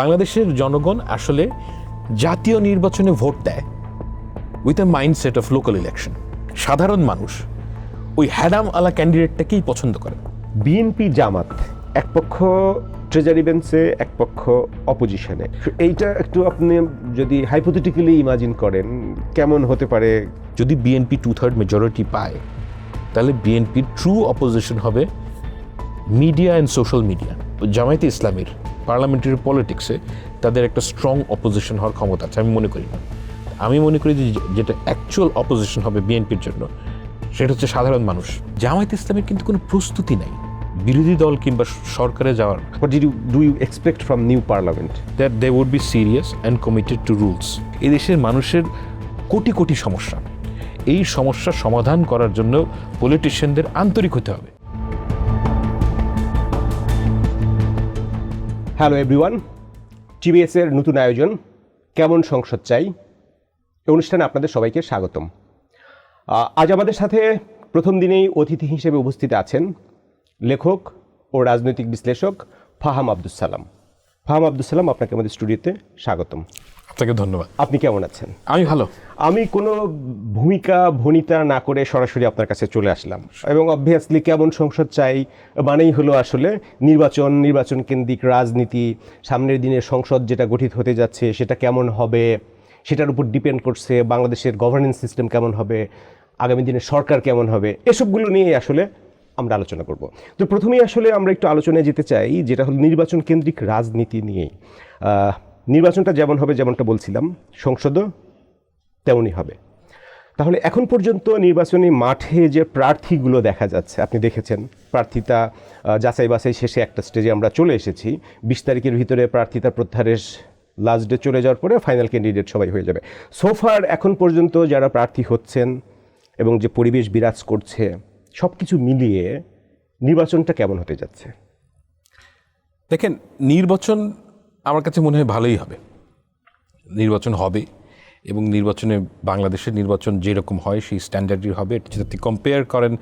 বাংলাদেশের জনগণ আসলে জাতীয় নির্বাচনে ভোট দেয় with a mindset of local election. সাধারণ মানুষ ওই হ্যাডাম আলা ক্যান্ডিডেটটাকেই পছন্দ করে। বিএনপি জামাত এক পক্ষ ট্রেজারি বেঞ্চে, এক পক্ষ অপোজিশনে। এইটা একটু আপনি যদি হাইপোথেটিক্যালি ইমাজিন করেন কেমন হতে পারে? যদি বিএনপি 2/3 মেজরিটি পায় তাহলে বিএনপির ট্রু অপোজিশন হবে মিডিয়া অ্যান্ড সোশ্যাল মিডিয়া। জামায়াতে ইসলামীর পার্লামেন্টারি পলিটিক্সে তাদের একটা স্ট্রং অপোজিশন হওয়ার ক্ষমতা আছে। আমি মনে করি যে যেটা অ্যাকচুয়াল অপোজিশন হবে বিএনপির জন্য সেটা হচ্ছে সাধারণ মানুষ। জামায়াতে ইসলামের কিন্তু কোনো প্রস্তুতি নাই বিরোধী দল কিংবা সরকারে যাওয়ার। What do you expect from new parliament? That they would be serious and committed to rules. এই দেশের মানুষের কোটি কোটি সমস্যা, এই সমস্যার সমাধান করার জন্য পলিটিশিয়ানদের আন্তরিক হতে হবে। হ্যালো এভরিওয়ান, টিবিএস এর নতুন আয়োজন কেমন সংসদ চাই এই অনুষ্ঠানে আপনাদের সবাইকে স্বাগতম। আজ আমাদের সাথে প্রথম দিনেই অতিথি হিসেবে উপস্থিত আছেন লেখক ও রাজনৈতিক বিশ্লেষক ফাহাম আব্দুস সালাম। ফাহাম আব্দুস সালাম, আপনাকে আমাদের স্টুডিওতে স্বাগতম। আপনাকে ধন্যবাদ। আপনি কেমন আছেন? আমি ভালো। আমি কোনো ভূমিকা ভনিতা না করে সরাসরি আপনার কাছে চলে আসলাম এবং অবভিয়াসলি কেমন সংসদ চাই মানেই হলো আসলে নির্বাচন কেন্দ্রিক রাজনীতি। সামনের দিনে সংসদ যেটা গঠিত হতে যাচ্ছে সেটা কেমন হবে সেটার উপর ডিপেন্ড করছে বাংলাদেশের গভর্নেন্স সিস্টেম কেমন হবে, আগামী দিনে সরকার কেমন হবে, এসবগুলো নিয়ে আসলে আমরা আলোচনা করব। তো প্রথমেই আসলে আমরা একটু আলোচনায় যেতে চাই যেটা হলো নির্বাচন কেন্দ্রিক রাজনীতি নিয়ে। নির্বাচনটা যেমন হবে, যেমনটা বলছিলাম, সংসদও তেমনই হবে। তাহলে এখন পর্যন্ত নির্বাচনী মাঠে যে প্রার্থীগুলো দেখা যাচ্ছে, আপনি দেখেছেন প্রার্থিতা যাচাই বাছাই শেষে একটা স্টেজে আমরা চলে এসেছি। 20 তারিখের ভিতরে প্রার্থিতা প্রত্যাহারের লাস্ট ডে চলে যাওয়ার পরে ফাইনাল ক্যান্ডিডেট সবাই হয়ে যাবে। সোফার এখন পর্যন্ত যারা প্রার্থী হচ্ছেন এবং যে পরিবেশ বিরাজ করছে সব কিছু মিলিয়ে নির্বাচনটা কেমন হতে যাচ্ছে? দেখেন, নির্বাচন আমার কাছে মনে হয় ভালোই হবে। নির্বাচন হবে এবং নির্বাচনে বাংলাদেশের নির্বাচন যেরকম হয় সেই স্ট্যান্ডার্ডই হবে। যদি কম্পেয়ার করেন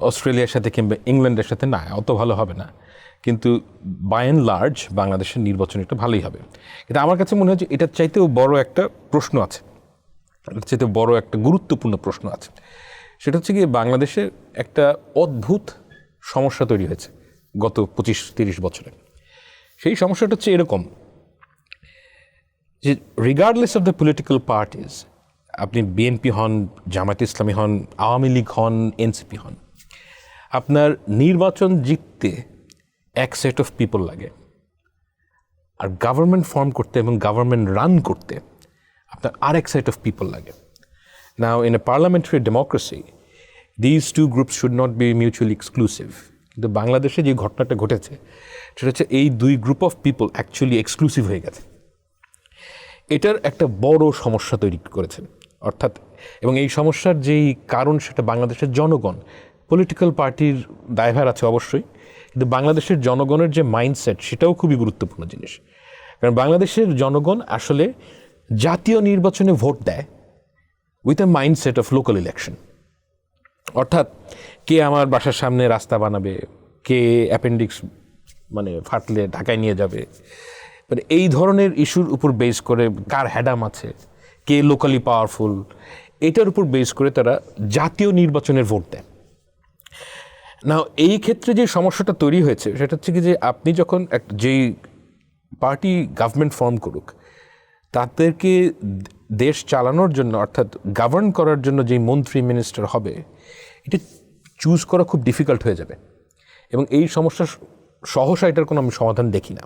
অস্ট্রেলিয়ার সাথে কিংবা ইংল্যান্ডের সাথে, না অত ভালো হবে না, কিন্তু বাই অ্যান্ড লার্জ বাংলাদেশের নির্বাচন একটা ভালোই হবে। কিন্তু আমার কাছে মনে হয় যে এটার চাইতেও বড় একটা প্রশ্ন আছে, এটার চাইতে বড় একটা গুরুত্বপূর্ণ প্রশ্ন আছে। সেটা হচ্ছে কি, বাংলাদেশে একটা অদ্ভুত সমস্যা তৈরি হয়েছে গত 25-30 বছরে। সেই সমস্যাটা হচ্ছে এরকম যে regardless of the political parties, আপনি বিএনপি হন, জামায়াতে ইসলামী হন, আওয়ামী লীগ হন, এনসিপি হন, আপনার নির্বাচন জিততে এক সেট অফ পিপল লাগে, আর গভর্নমেন্ট ফর্ম করতে এবং গভর্নমেন্ট রান করতে আপনার আরেক সেট অফ পিপল লাগে। Now, in a parliamentary democracy, these two groups should not be mutually exclusive. কিন্তু বাংলাদেশে যে ঘটনাটা ঘটেছে সেটা হচ্ছে এই দুই group of people actually exclusive হয়ে গেছে। এটার একটা বড় সমস্যা তৈরি করেছে, অর্থাৎ এবং এই সমস্যার যেই কারণ সেটা বাংলাদেশের জনগণ। পলিটিক্যাল পার্টির দায়ভার আছে অবশ্যই, কিন্তু বাংলাদেশের জনগণের যে মাইন্ডসেট সেটাও খুবই গুরুত্বপূর্ণ জিনিস। কারণ বাংলাদেশের জনগণ আসলে জাতীয় নির্বাচনে ভোট দেয় with a mindset of local election. অর্থাৎ কে আমার বাসার সামনে রাস্তা বানাবে, কে অ্যাপেন্ডিক্স ফাটলে ঢাকায় নিয়ে যাবে, এই ধরনের ইস্যুর উপর বেস করে কার হ্যাডাম আছে, কে লোকালি পাওয়ারফুল, এটার উপর বেস করে তারা জাতীয় নির্বাচনের ভোট দেয়। না, এই ক্ষেত্রে যে সমস্যাটা তৈরি হয়েছে সেটা হচ্ছে কি যে আপনি যখন যেই পার্টি গভর্নমেন্ট ফর্ম করুক তাদেরকে দেশ চালানোর জন্য, অর্থাৎ গভর্ন করার জন্য যেই মন্ত্রী মিনিস্টার হবে, এটা চুজ করা খুব ডিফিকাল্ট হয়ে যাবে। এবং এই সমস্যা সহসা এটার কোনো আমি সমাধান দেখি না,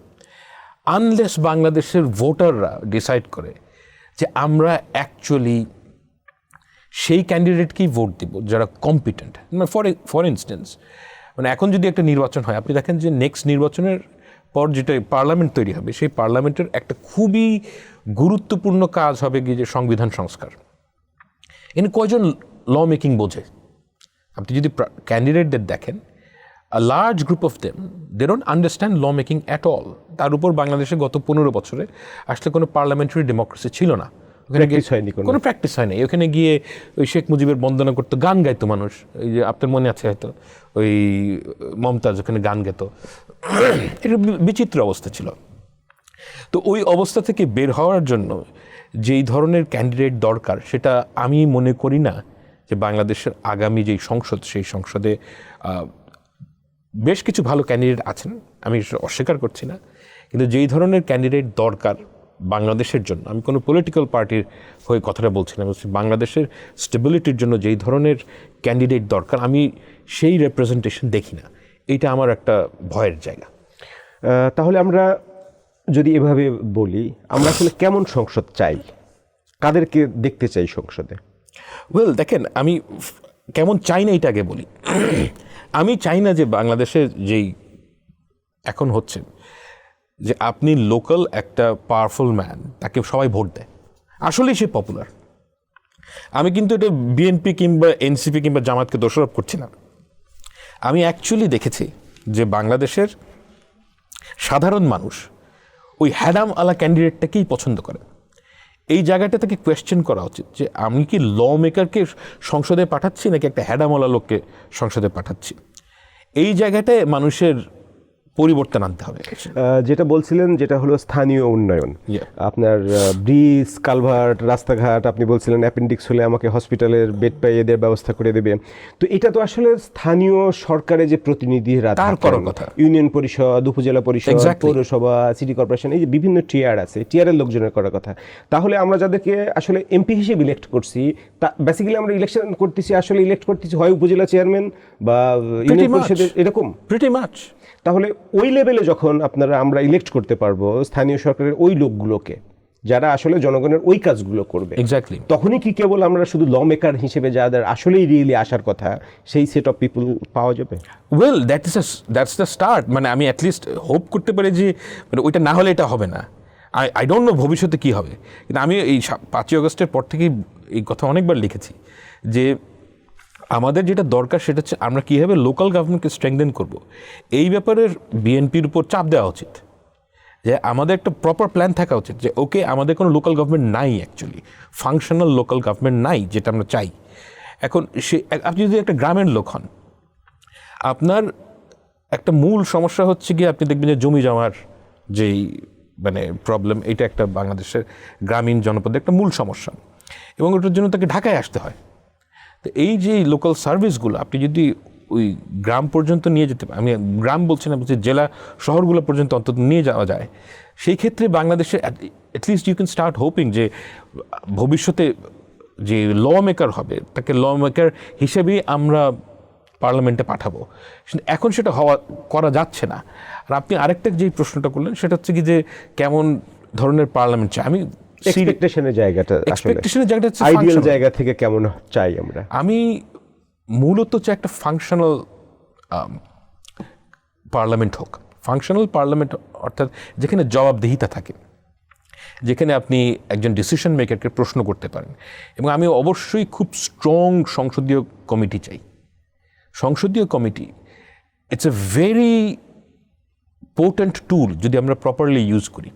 আনলেস বাংলাদেশের ভোটাররা ডিসাইড করে যে আমরা অ্যাকচুয়ালি সেই ক্যান্ডিডেটকেই ভোট দিব যারা কম্পিটেন্ট। ফর ইনস্টেন্স এখন যদি একটা নির্বাচন হয়, আপনি দেখেন যে নেক্সট নির্বাচনের পর যেটা পার্লামেন্ট তৈরি হবে, সেই পার্লামেন্টের একটা খুবই গুরুত্বপূর্ণ কাজ হবে গিয়ে যে সংবিধান সংস্কার। এখানে কয়জন ল মেকিং বোঝে? আপনি যদি ক্যান্ডিডেটদের দেখেন, a large group of them they don't understand law making at all. তার উপর বাংলাদেশে গত 15 বছরে আসলে কোনো পার্লামেন্টারি ডেমোক্রেসি ছিল না, কোনো প্র্যাকটিস হয়নি। ওখানে গিয়ে ওই শেখ মুজিবের বন্দনা করতো, গান গাইতো মানুষ। ওই যে আপনার মনে আছে হয়তো, ওই মমতাজ ওখানে গান গাইতো। এটা বিচিত্র অবস্থা ছিল। তো ওই অবস্থা থেকে বের হওয়ার জন্য যেই ধরনের ক্যান্ডিডেট দরকার সেটা আমি মনে করি না যে বাংলাদেশের আগামী যেই সংসদ সেই সংসদে বেশ কিছু ভালো ক্যান্ডিডেট আছেন, আমি অস্বীকার করছি না, কিন্তু যেই ধরনের ক্যান্ডিডেট দরকার বাংলাদেশের জন্য, আমি কোনো পলিটিক্যাল পার্টির হয়ে কথাটা বলছি না, বলছি বাংলাদেশের স্টেবিলিটির জন্য যেই ধরনের ক্যান্ডিডেট দরকার আমি সেই রিপ্রেজেন্টেশন দেখি না। এইটা আমার একটা ভয়ের জায়গা। তাহলে আমরা যদি এভাবে বলি, আমরা আসলে কেমন সংসদ চাই, কাদেরকে দেখতে চাই সংসদে? ওয়েল দেখেন, আমি কেমন চাই না এটা আগে বলি। আমি চাই না যে বাংলাদেশে যেই এখন হচ্ছে যে আপনি লোকাল একটা পাওয়ারফুল ম্যান, তাকে সবাই ভোট দেয়, আসলেই সে পপুলার। আমি কিন্তু এটা বিএনপি কিংবা এনসিপি কিংবা জামাতকে দোষারোপ করছি না। আমি অ্যাকচুয়ালি দেখেছি যে বাংলাদেশের সাধারণ মানুষ ওই হ্যাডাম আলা ক্যান্ডিডেটটাকেই পছন্দ করে। এই জায়গাটা থেকে কোয়েশ্চেন করা উচিত যে আমি কি ল মেকারকে সংসদে পাঠাচ্ছি নাকি একটা হ্যাডামওয়ালা লোককে সংসদে পাঠাচ্ছি। এই জায়গাটায় মানুষের পরিবর্তন আনতে হবে। যেটা বলছিলেন যেটা হলো স্থানীয় উন্নয়ন, আপনার ব্রিজ, কালভার্ট, রাস্তাঘাট, আপনি বলছিলেন অ্যাপেন্ডিক্স হলে আমাকে হসপিটালের বেড পাইয়ে দেওয়ার ব্যবস্থা করে দেবে। তো এটা তো আসলে স্থানীয় সরকারের যে প্রতিনিধিরা তার করার কথা, ইউনিয়ন পরিষদ, উপজেলা পরিষদ, পৌরসভা, সিটি কর্পোরেশন, এই যে বিভিন্ন টিয়ার আছে, টিয়ারের লোকজনের করার কথা। তাহলে আমরা যাদেরকে আসলে এমপি হিসেবে ইলেক্ট করছি, তা বেসিক্যালি আমরা ইলেকশন করতেছি, আসলে ইলেক্ট করতেছি হয় উপজেলা চেয়ারম্যান বা ইউনিয়ন পরিষদের, এরকম প্রিটি মাচ। তাহলে ওই লেভেলে যখন আমরা ইলেক্ট করতে পারবো স্থানীয় সরকারের ওই লোকগুলোকে যারা আসলে জনগণের ওই কাজগুলো করবে, এক্স্যাক্টলি, তখনই কি কেবল আমরা শুধু ল মেকার হিসেবে যাদের আসলেই রিয়েলি আসার কথা সেই সেট অফ পিপল পাওয়া যাবে? Well that's the start. মানে আমি অ্যাটলিস্ট হোপ করতে পারি যে মানে ওইটা না হলে এটা হবে না। আই ডোন্ট নো ভবিষ্যতে কী হবে, কিন্তু আমি এই 5ই আগস্টের পর থেকেই এই কথা অনেকবার লিখেছি যে আমাদের যেটা দরকার সেটা হচ্ছে আমরা কীভাবে লোকাল গভর্নমেন্টকে স্ট্রেংথেন করব। এই ব্যাপারে বিএনপির উপর চাপ দেওয়া উচিত যে আমাদের একটা প্রপার প্ল্যান থাকা উচিত যে ওকে আমাদের কোনো লোকাল গভর্নমেন্ট নাই, অ্যাকচুয়ালি ফাংশনাল লোকাল গভর্নমেন্ট নাই যেটা আমরা চাই। এখন সে আপনি যদি একটা গ্রামের লোক হন, আপনার একটা মূল সমস্যা হচ্ছে গিয়ে আপনি দেখবেন যে জমি জমার যেই মানে প্রবলেম, এটা একটা বাংলাদেশের গ্রামীণ জনপদের একটা মূল সমস্যা, এবং ওটার জন্য তাকে ঢাকায় আসতে হয়। তো এই যে লোকাল সার্ভিসগুলো আপনি যদি ওই গ্রাম পর্যন্ত নিয়ে যেতে, আমি গ্রাম বলছি না, বলছি জেলা শহরগুলো পর্যন্ত অন্তত নিয়ে যাওয়া যায়, সেই ক্ষেত্রে বাংলাদেশে at least you can start hoping যে ভবিষ্যতে যে ল মেকার হবে তাকে ল মেকার হিসেবেই আমরা পার্লামেন্টে পাঠাবো। এখন সেটা করা যাচ্ছে না। আর আপনি আরেকটা যেই প্রশ্নটা করলেন সেটা হচ্ছে কি যে কেমন ধরনের পার্লামেন্ট চাই। আমি এক্সপেকটেশনের জায়গাটা, এক্সপেকটেশনের জায়গাটা হচ্ছে আইডিয়াল জায়গা থেকে কেমন চাই আমরা। আমি মূলত চাই একটা ফাংশনাল পার্লামেন্ট হোক। ফাংশনাল পার্লামেন্ট অর্থাৎ যেখানে জবাবদিহিতা থাকে, যেখানে আপনি একজন ডিসিশন মেকারকে প্রশ্ন করতে পারেন, এবং আমি অবশ্যই খুব স্ট্রং সংসদীয় কমিটি চাই। সংসদীয় committee it's a very potent tool যদি আমরা প্রপারলি ইউজ করি।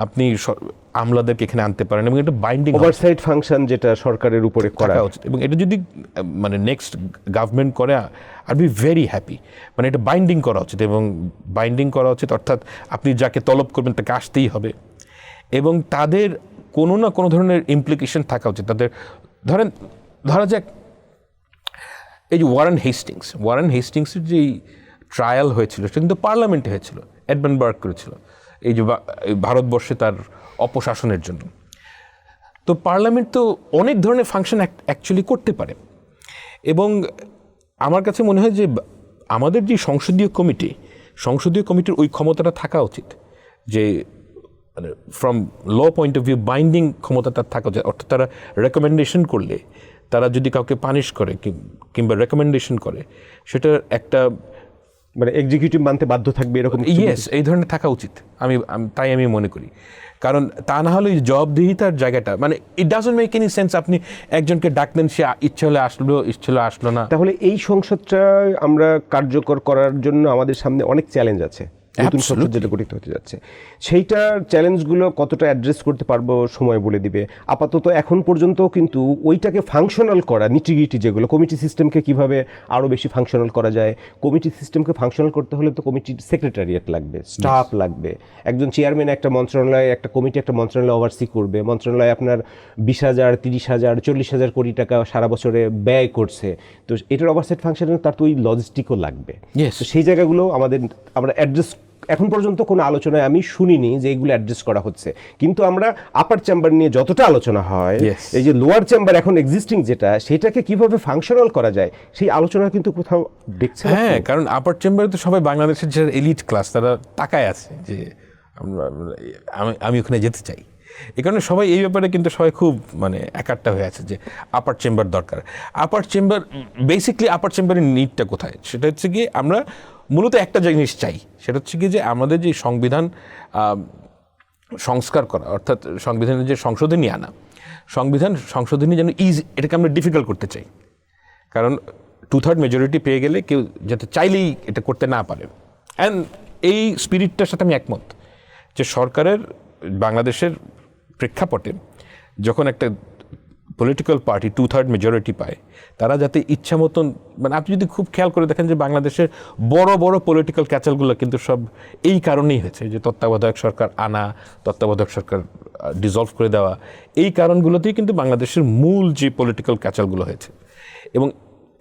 আপনি আমলাদেরকে এখানে আনতে পারেন এবং এটা বাইন্ডিং ওভারসাইট ফাংশন যেটা সরকারের উপরে করা উচিত, এবং এটা যদি মানে নেক্সট গভর্নমেন্ট করে আর বি ভেরি হ্যাপি। মানে এটা বাইন্ডিং করা উচিত, এবং বাইন্ডিং করা উচিত অর্থাৎ আপনি যাকে তলব করবেন তাকে আসতেই হবে, এবং তাদের কোনো না কোনো ধরনের ইমপ্লিকেশন থাকা উচিত। তাদের ধরা যাক এই যে ওয়ারেন হেস্টিংসের যেই ট্রায়াল হয়েছিল সেটা কিন্তু পার্লামেন্টে হয়েছিল, এডমন্ড বার্গ করেছিল এই যে ভারতবর্ষে তার অপশাসনের জন্য। তো পার্লামেন্ট তো অনেক ধরনের ফাংশন অ্যাকচুয়ালি করতে পারে, এবং আমার কাছে মনে হয় যে আমাদের যে সংসদীয় কমিটির ওই ক্ষমতাটা থাকা উচিত যে মানে from law point of view binding ক্ষমতাটা থাকা উচিত। অর্থাৎ তারা রেকমেন্ডেশন করলে, তারা যদি কাউকে পানিশ করে কিংবা রেকমেন্ডেশন করে, সেটার একটা মানে এক্সিকিউটিভ মানতে বাধ্য থাকবে এরকম, ইয়েস, এই ধরনের থাকা উচিত। তাই আমি মনে করি, কারণ তা না হলে জবাবদিহিতার জায়গাটা মানে it doesn't make any sense. আপনি একজনকে ডাকলেন, সে ইচ্ছে হলে আসলো, ইচ্ছে হলে আসলো না। তাহলে এই সংসদটা আমরা কার্যকর করার জন্য আমাদের সামনে অনেক চ্যালেঞ্জ আছে। নতুন সংসদ যেটা গঠিত হতে যাচ্ছে, সেইটার চ্যালেঞ্জগুলো কতটা অ্যাড্রেস করতে পারবো সময় বলে দিবে। আপাতত এখন পর্যন্ত কিন্তু ওইটাকে ফাংশনাল করা, নিটিগ্রিটি যেগুলো, কমিটি সিস্টেমকে কিভাবে আরও বেশি ফাংশনাল করা যায়, কমিটি সিস্টেমকে ফাংশনাল করতে হলে তো কমিটির সেক্রেটারিয়েট লাগবে, স্টাফ লাগবে, একজন চেয়ারম্যান একটা মন্ত্রণালয়, একটা কমিটি একটা মন্ত্রণালয় ওভারসি করবে, মন্ত্রণালয় আপনার 20,000, 30,000, 40,000 কোটি টাকা সারা বছরে ব্যয় করছে, তো এটার ওভারসাইট ফাংশনে তার তো ওই লজিস্টিকও লাগবে। Yes. তো সেই জায়গাগুলো আমরা অ্যাড্রেস, এখন পর্যন্ত কোনো আলোচনায় আমি শুনিনি যে এইগুলো অ্যাড্রেস করা হচ্ছে, কিন্তু আমরা আপার চেম্বার নিয়ে যতটা আলোচনা হয়, Yes. এই যে লোয়ার চেম্বার এখন এক্সিস্টিং যেটা, সেটাকে কিভাবে ফাংশনাল করা যায় সেই আলোচনা কিন্তু কোথাও দেখছে না। হ্যাঁ, কারণ আপার চেম্বারে তো সবাই বাংলাদেশের যে এলিট ক্লাস তারা তাকায় আছে যে আমি ওখানে যেতে চাই। এই কারণে সবাই এই ব্যাপারে কিন্তু সবাই খুব মানে একাট্টা হয়ে আছে যে আপার চেম্বার দরকার। আপার চেম্বার বেসিকলি আপার চেম্বারের নিডটা কোথায়? সেটা হচ্ছে গিয়ে আমরা মূলত একটা জিনিস চাই, সেটা হচ্ছে গিয়ে যে আমাদের যে সংবিধান সংস্কার করা, অর্থাৎ সংবিধানের যে সংশোধনী আনা, সংশোধনী যেন এটাকে আমরা ডিফিকাল্ট করতে চাই। কারণ 2/3 মেজরিটি পেয়ে গেলে কেউ যাতে চাইলেই এটা করতে না পারে। অ্যান্ড এই স্পিরিটটার সাথে আমি একমত যে সরকারের বাংলাদেশের প্রেক্ষাপটে যখন একটা পলিটিক্যাল পার্টি 2/3 মেজরিটি পায়, তারা যাতে ইচ্ছা মতন, মানে আপনি যদি খুব খেয়াল করে দেখেন যে বাংলাদেশের বড় বড় পলিটিক্যাল ক্যাচালগুলো কিন্তু সব এই কারণেই হয়েছে, যে তত্ত্বাবধায়ক সরকার আনা, তত্ত্বাবধায়ক সরকার ডিসলভ করে দেওয়া, এই কারণগুলোতেই কিন্তু বাংলাদেশের মূল যে পলিটিক্যাল ক্যাচালগুলো হয়েছে। এবং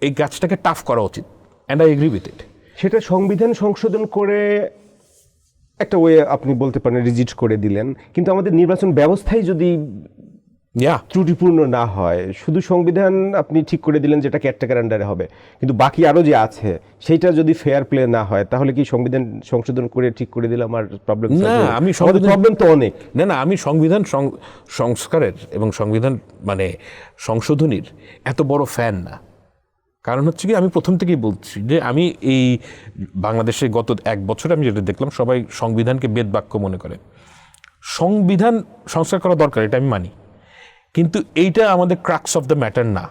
এই গাছটাকে টাফ করা উচিত, and I agree with it. সেটা সংবিধান সংশোধন করে একটা ওয়ে আপনি বলতে পারেন রিজিট করে দিলেন, কিন্তু আমাদের নির্বাচন ব্যবস্থাই যদি ত্রুটিপূর্ণ না হয়, শুধু সংবিধান আপনি ঠিক করে দিলেন যেটা কেয়ারটেকার আন্ডারে হবে, কিন্তু বাকি আরও যে আছে সেইটা যদি ফেয়ার প্লে না হয়, তাহলে কি সংবিধান সংশোধন করে ঠিক করে দিলাম আর প্রবলেম? না, আমি প্রবলেম তো অনেক। না, আমি সংবিধান সংস্কারের এবং সংবিধান মানে সংশোধনীর এত বড় ফ্যান না। কারণ হচ্ছে কি, আমি প্রথম থেকেই বলছি যে আমি এই বাংলাদেশে গত 1 বছরে আমি যেটা দেখলাম, সবাই সংবিধানকে বেদবাক্য মনে করে। সংবিধান সংস্কার করা দরকার, এটা আমি মানি, কিন্তু এইটা আমাদের ক্রাক্স অফ দ্য ম্যাটার না।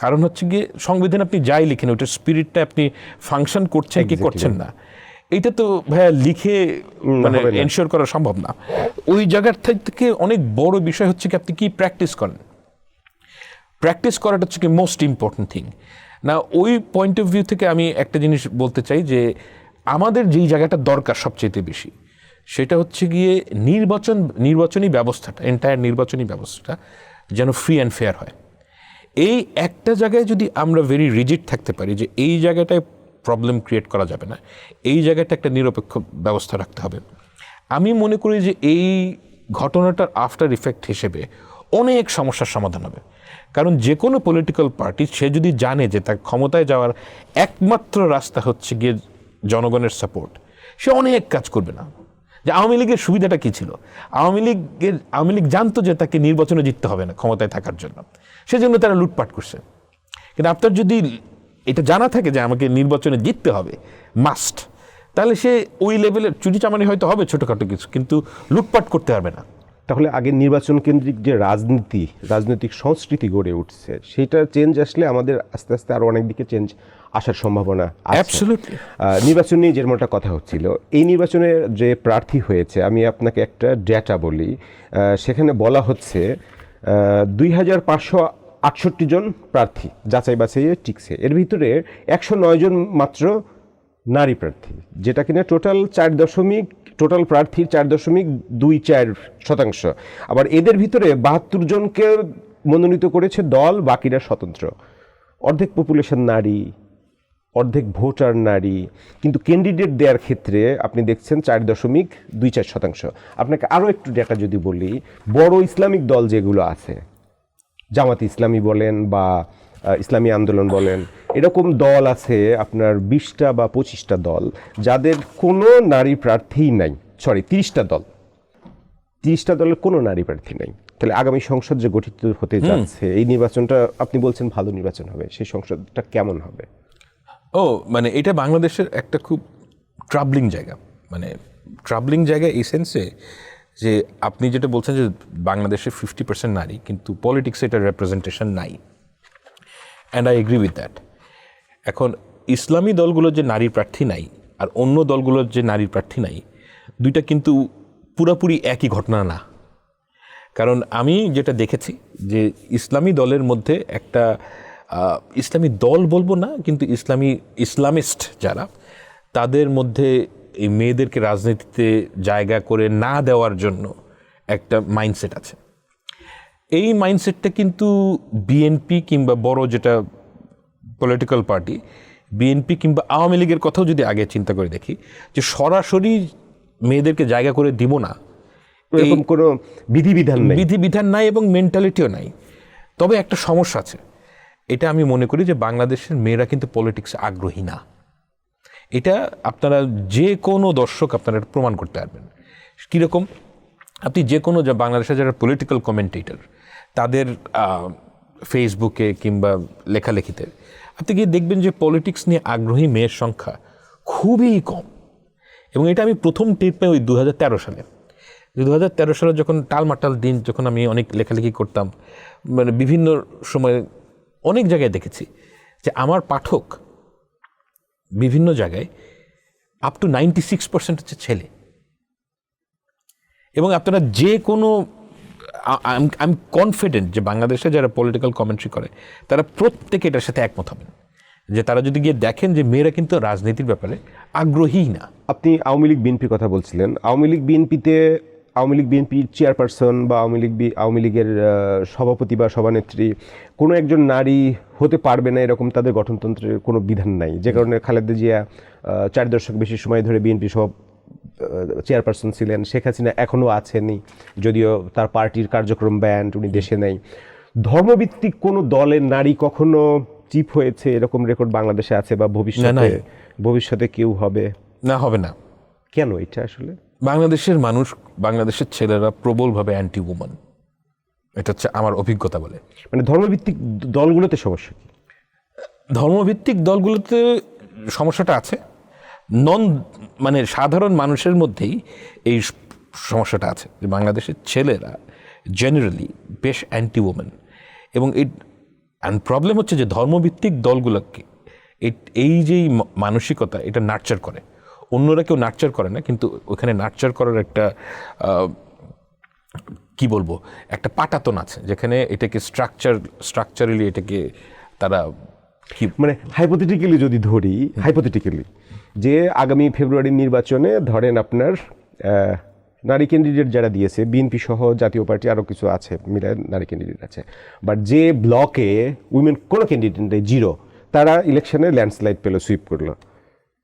কারণ হচ্ছে গিয়ে সংবিধান আপনি যাই লিখেন, ওইটার স্পিরিটটা আপনি ফাংশন করছেন কি করছেন না, এইটা তো ভাইয়া লিখে মানে এনশিওর করা সম্ভব না। ওই জায়গার থেকে অনেক বড় বিষয় হচ্ছে কি আপনি কি প্র্যাকটিস করেন। প্র্যাকটিস করাটা হচ্ছে কি মোস্ট ইম্পর্টেন্ট থিং না। ওই পয়েন্ট অফ ভিউ থেকে আমি একটা জিনিস বলতে চাই যে আমাদের যেই জায়গাটা দরকার সবচেয়ে বেশি, সেটা হচ্ছে গিয়ে নির্বাচনী ব্যবস্থাটা, এন্টায়ার নির্বাচনী ব্যবস্থাটা যেন ফ্রি অ্যান্ড ফেয়ার হয়। এই একটা জায়গায় যদি আমরা ভেরি রিজিড থাকতে পারি যে এই জায়গাটায় প্রবলেম ক্রিয়েট করা যাবে না, এই জায়গাটা একটা নিরপেক্ষ ব্যবস্থা রাখতে হবে, আমি মনে করি যে এই ঘটনাটার আফটার ইফেক্ট হিসেবে অনেক সমস্যার সমাধান হবে। কারণ যে কোনো পলিটিক্যাল পার্টি সে যদি জানে যে তার ক্ষমতায় যাওয়ার একমাত্র রাস্তা হচ্ছে গিয়ে জনগণের সাপোর্ট, সে অনেক কাজ করবে না। যে আওয়ামী লীগের সুবিধাটা কী ছিল, আওয়ামী লীগ জানতো যে তাকে নির্বাচনে জিততে হবে না ক্ষমতায় থাকার জন্য, সেজন্য তারা লুটপাট করছে। কিন্তু আপনার যদি এটা জানা থাকে যে আমাকে নির্বাচনে জিততে হবে মাস্ট, তাহলে সে ওই লেভেলের চুরি চামারি হয়তো হবে ছোটোখাটো কিছু, কিন্তু লুটপাট করতে পারবে না। তাহলে আগে নির্বাচন কেন্দ্রিক যে রাজনৈতিক সংস্কৃতি গড়ে উঠছে, সেটা চেঞ্জ আসলে আমাদের আস্তে আস্তে আরও অনেক দিকে চেঞ্জ আসার সম্ভাবনা আছে। নির্বাচন নিয়ে যেমনটা কথা হচ্ছিল, এই নির্বাচনে যে প্রার্থী হয়েছে, আমি আপনাকে একটা ডেটা বলি, সেখানে বলা হচ্ছে 2568 জন প্রার্থী যাচাই বাছাইয়ে টিকছে, এর ভিতরে 109 জন মাত্র নারী প্রার্থী, যেটা কিনা টোটাল প্রার্থীর 4.24%। আবার এদের ভিতরে 72 জনকে মনোনীত করেছে দল, বাকিরা স্বতন্ত্র। অর্ধেক পপুলেশন নারী, অর্ধেক ভোটার নারী, কিন্তু ক্যান্ডিডেট দেওয়ার ক্ষেত্রে আপনি দেখছেন 4.24%। আপনাকে আরও একটু ডেটা যদি বলি, বড় ইসলামিক দল যেগুলো আছে, জামাত ইসলামী বলেন বা ইসলামী আন্দোলন বলেন, এরকম দল আছে আপনার 20টা বা 25টা দল যাদের কোনো নারী প্রার্থীই নাই। 30টা দলের কোনো নারী প্রার্থী নাই। তাহলে আগামী সংসদ যে গঠিত হতে যাচ্ছে, এই নির্বাচনটা আপনি বলছেন ভালো নির্বাচন হবে, সেই সংসদটা কেমন হবে? মানে এটা বাংলাদেশের একটা খুব ট্রাবলিং জায়গা এই সেন্সে যে আপনি যেটা বলছেন যে বাংলাদেশে 50% নারী, কিন্তু পলিটিক্সে এটা রেপ্রেজেন্টেশন নাই, and I agree with that. এখন ইসলামী দলগুলো যে নারী প্রার্থী নাই, আর অন্য দলগুলোর যে নারী প্রার্থী নাই, দুইটা কিন্তু পুরাপুরি একই ঘটনা না। কারণ আমি যেটা দেখেছি যে ইসলামী দলের মধ্যে একটা ইসলামী দল বলবো না, কিন্তু ইসলামিস্ট যারা, তাদের মধ্যে এই মেয়েদেরকে রাজনীতিতে জায়গা করে না দেওয়ার জন্য একটা মাইন্ডসেট আছে। এই মাইন্ডসেটটা কিন্তু বিএনপি কিংবা বড় যেটা পলিটিক্যাল পার্টি, বিএনপি কিংবা আওয়ামী লীগের কথাও যদি আগে চিন্তা করে দেখি, যে সরাসরি মেয়েদেরকে জায়গা করে দিব না, এরকম কোনো বিধিবিধান নাই এবং মেন্টালিটিও নাই। তবে একটা সমস্যা আছে, এটা আমি মনে করি যে বাংলাদেশের মেয়েরা কিন্তু পলিটিক্সে আগ্রহী না। এটা আপনারা যে কোনো দর্শক আপনারা প্রমাণ করতে পারবেন। কীরকম? আপনি যে কোনো বাংলাদেশের যারা পলিটিক্যাল কমেন্টেটর, তাদের ফেসবুকে কিংবা লেখালেখিতে আপনি গিয়ে দেখবেন যে পলিটিক্স নিয়ে আগ্রহী মেয়ের সংখ্যা খুবই কম। এবং এটা আমি প্রথম টের পাই ওই 2013 সালে। 2013 সালে যখন টালমাটাল দিন, যখন আমি অনেক লেখালেখি করতাম, মানে বিভিন্ন সময় অনেক জায়গায় দেখেছি যে আমার পাঠক বিভিন্ন জায়গায় আপ টু 96% হচ্ছে ছেলে। এবং আপনারা যে কোনো, আমি কনফিডেন্ট যে বাংলাদেশে যারা পলিটিক্যাল কমেন্ট্রি করে তারা প্রত্যেকে এটার সাথে একমত হবেন, যে তারা যদি গিয়ে দেখেন যে মেয়েরা কিন্তু রাজনীতির ব্যাপারে আগ্রহী না। আপনি আওয়ামী লীগ বিএনপির কথা বলছিলেন। আওয়ামী লীগ বিএনপির চেয়ারপারসন বা আওয়ামী লীগের সভাপতি বা সভানেত্রী কোনো একজন নারী হতে পারবে না, এরকম তাদের গঠনতন্ত্রের কোনো বিধান নাই। যে কারণে খালেদা জিয়া 4 দশক বেশি সময় ধরে বিএনপি চেয়ারপারসন ছিলেন। শেখ হাসিনা এখনও আছেনই, যদিও তার পার্টির কার্যক্রম ব্যান্ড, উনি দেশে নেই। ধর্মভিত্তিক কোনো দলের নারী কখনো চিফ হয়েছে এরকম রেকর্ড বাংলাদেশে আছে বা ভবিষ্যতে কেউ হবে না? কেন এটা আসলে? বাংলাদেশের মানুষ, বাংলাদেশের ছেলেরা প্রবলভাবে অ্যান্টি উম্যান, এটা হচ্ছে আমার অভিজ্ঞতা বলে। মানে ধর্মভিত্তিক দলগুলোতে সমস্যা কি? ধর্মভিত্তিক দলগুলোতে সমস্যাটা আছে, মানে সাধারণ মানুষের মধ্যেই এই সমস্যাটা আছে যে বাংলাদেশের ছেলেরা জেনারেলি বেশ অ্যান্টি ওমেন। এবং প্রবলেম হচ্ছে যে ধর্মভিত্তিক দলগুলোকে এই যে মানসিকতা, এটা নার্চার করে। অন্যরা কেউ নার্চার করে না, কিন্তু ওখানে নার্চার করার একটা কি বলবো, একটা পাটাতন আছে, যেখানে এটাকে স্ট্রাকচারালি এটাকে তারা কি, মানে হাইপোথেটিক্যালি যদি ধরি, যে আগামী ফেব্রুয়ারির নির্বাচনে ধরেন আপনার নারী ক্যান্ডিডেট যারা দিয়েছে, বিএনপি সহ জাতীয় পার্টি আরও কিছু আছে মিলে নারী ক্যান্ডিডেট আছে, বাট যে ব্লকে উইমেন কোনো ক্যান্ডিডেট নেই, 0, তারা ইলেকশনে ল্যান্ডস্লাইড পেলো, সুইপ করলো,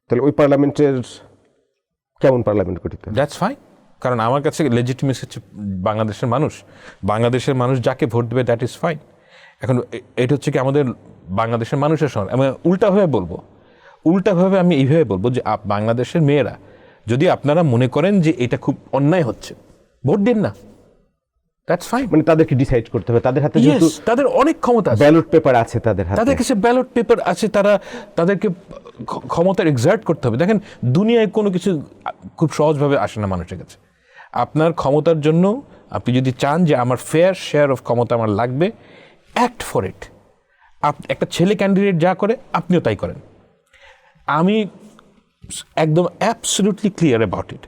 তাহলে ওই পার্লামেন্টের কেমন পার্লামেন্ট গঠিত? দ্যাটস ফাইন, কারণ আমার কাছে লেজিটিমেসি হচ্ছে বাংলাদেশের মানুষ যাকে ভোট দেবে, দ্যাট ইজ ফাইন। এখন এটা হচ্ছে কি আমাদের বাংলাদেশের মানুষের সঙ্গে আমি উল্টাভাবে আমি এইভাবে বলবো যে বাংলাদেশের মেয়েরা, যদি আপনারা মনে করেন যে এটা খুব অন্যায় হচ্ছে, ভোট দিন না, দ্যাটস ফাইন। মানে তাদেরকে ডিসাইড করতে হবে, তাদের হাতে তাদের অনেক ক্ষমতা আছে, ব্যালট পেপার আছে তাদের কাছে ব্যালট পেপার আছে, তাদেরকে ক্ষমতার এক্সার্ট করতে হবে। দেখেন, দুনিয়ায় কোনো কিছু খুব সহজভাবে আসে না মানুষের কাছে। আপনার ক্ষমতার জন্য আপনি যদি চান যে আমার ফেয়ার শেয়ার অফ ক্ষমতা আমার লাগবে, অ্যাক্ট ফর ইট। একটা ছেলে ক্যান্ডিডেট যা করে আপনিও তাই করেন। আমি একদম অ্যাবসলিউটলি ক্লিয়ার অ্যাবাউট ইট।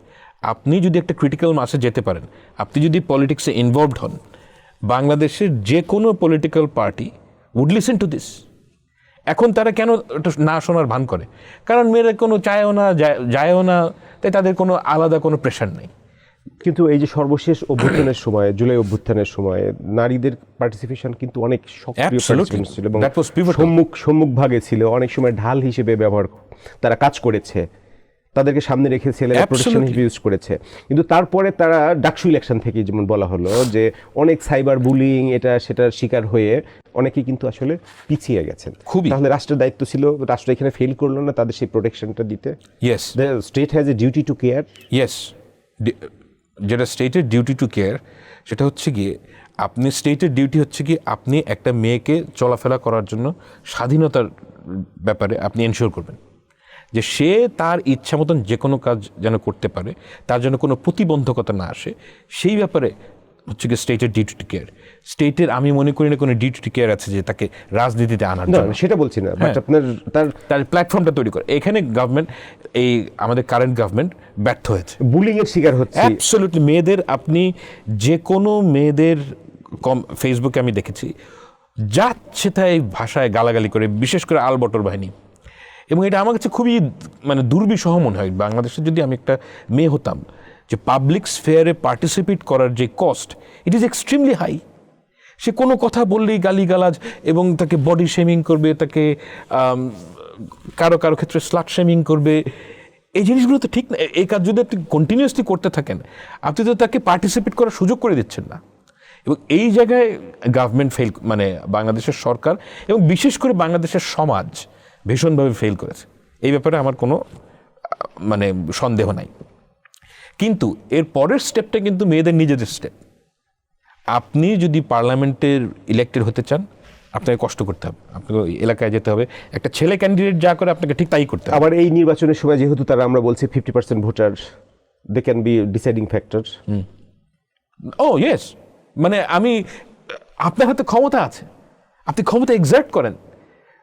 আপনি যদি একটা ক্রিটিক্যাল মাসে যেতে পারেন, আপনি যদি পলিটিক্সে ইনভলভড হন, বাংলাদেশের যে কোনো political party would listen to this. এখন তারা কেন না শোনার ভান করে? কারণ মেয়েরা কোনো চায়ও না, যায়ও না, তাই তাদের কোনো আলাদা কোনো প্রেশার নেই। কিন্তু এই যে সর্বশেষ অভ্যুত্থানের সময়, জুলাই অভ্যুত্থানের সময় নারীদের পার্টিসিপেশন কিন্তু অনেক সক্রিয় ছিল এবং সম্মুখভাগে ছিল, অনেক সময় ঢাল হিসেবে তারা কাজ করেছে, তাদেরকে সামনে রেখে ছেলেরা প্রোটেকশন হিসেবে ইউজ করেছে। কিন্তু তারপরে তারা ডাকসু ইলেকশন থেকে যেমন বলা হলো যে অনেক সাইবার বুলিং এটা সেটার শিকার হয়ে অনেকেই কিন্তু আসলে পিছিয়ে গেছেন। তাহলে রাষ্ট্রের দায়িত্ব ছিল, রাষ্ট্র এখানে ফেল করলো না তাদের সেই প্রোটেকশনটা দিতে। Yes, the state has a duty to care. Yes, যেটা স্টেটের ডিউটি টু কেয়ার, সেটা হচ্ছে গিয়ে স্টেটের ডিউটি হচ্ছে কি আপনি একটা মেয়েকে চলাফেরা করার জন্য স্বাধীনতার ব্যাপারে আপনি এনশিওর করবেন যে সে তার ইচ্ছা মতন যে কোনো কাজ যেন করতে পারে, তার জন্য কোনো প্রতিবন্ধকতা না আসে, সেই ব্যাপারে হচ্ছে কি স্টেটের ডিউটি কেয়ার। স্টেটের আমি মনে করি না কোনো ডিউটি কেয়ার আছে যে তাকে রাজনীতিতে আনার না জন্য। সেটা বলছি না, বাট আপনার তার প্ল্যাটফর্মটা তৈরি করে। এখানে গভর্নমেন্ট, এই আমাদের কারেন্ট গভর্নমেন্ট ব্যর্থ হয়েছে। বুলিং এর শিকার হচ্ছে। অ্যাবসলিউটলি। মেয়েদের, আপনি যে কোনো মেয়েদের ফেসবুকে আমি দেখেছি যাচ্ছে তাই ভাষায় গালাগালি করে, বিশেষ করে আলবটর বাহিনী। এবং এটা আমার কাছে খুবই মানে দুর্বিষহ মনে হয়। বাংলাদেশে যদি আমি একটা মেয়ে হতাম, যে পাবলিক স্ফেয়ারে পার্টিসিপেট করার যে cost, it is extremely high. সে কোনো কথা বললেই গালিগালাজ, এবং তাকে বডি শেমিং করবে, তাকে কারো কারো ক্ষেত্রে স্লাট শেমিং করবে। এই জিনিসগুলো তো ঠিক না। এই কাজ যদি আপনি কন্টিনিউয়াসলি করতে থাকেন, আপনি তো তাকে পার্টিসিপেট করার সুযোগ করে দিচ্ছেন না। এবং এই জায়গায় গভর্নমেন্ট ফেল, মানে বাংলাদেশের সরকার এবং বিশেষ করে বাংলাদেশের সমাজ ভীষণভাবে ফেল করেছে। এই ব্যাপারে আমার কোনো মানে সন্দেহ নাই। কিন্তু এর পরের স্টেপটা কিন্তু মেয়েদের নিজেদের স্টেপ। আপনি যদি পার্লামেন্টের ইলেক্টেড হতে চান, আপনাকে কষ্ট করতে হবে, আপনাকে এলাকায় যেতে হবে। একটা ছেলে ক্যান্ডিডেট যা করে আপনাকে ঠিক তাই করতে হবে। আবার এই নির্বাচনের সময় যেহেতু তারা, আমরা বলছি 50% voter, they can be deciding factor. Oh yes, মানে আপনার হাতে ক্ষমতা আছে, আপনি ক্ষমতা এক্সার্ট করেন।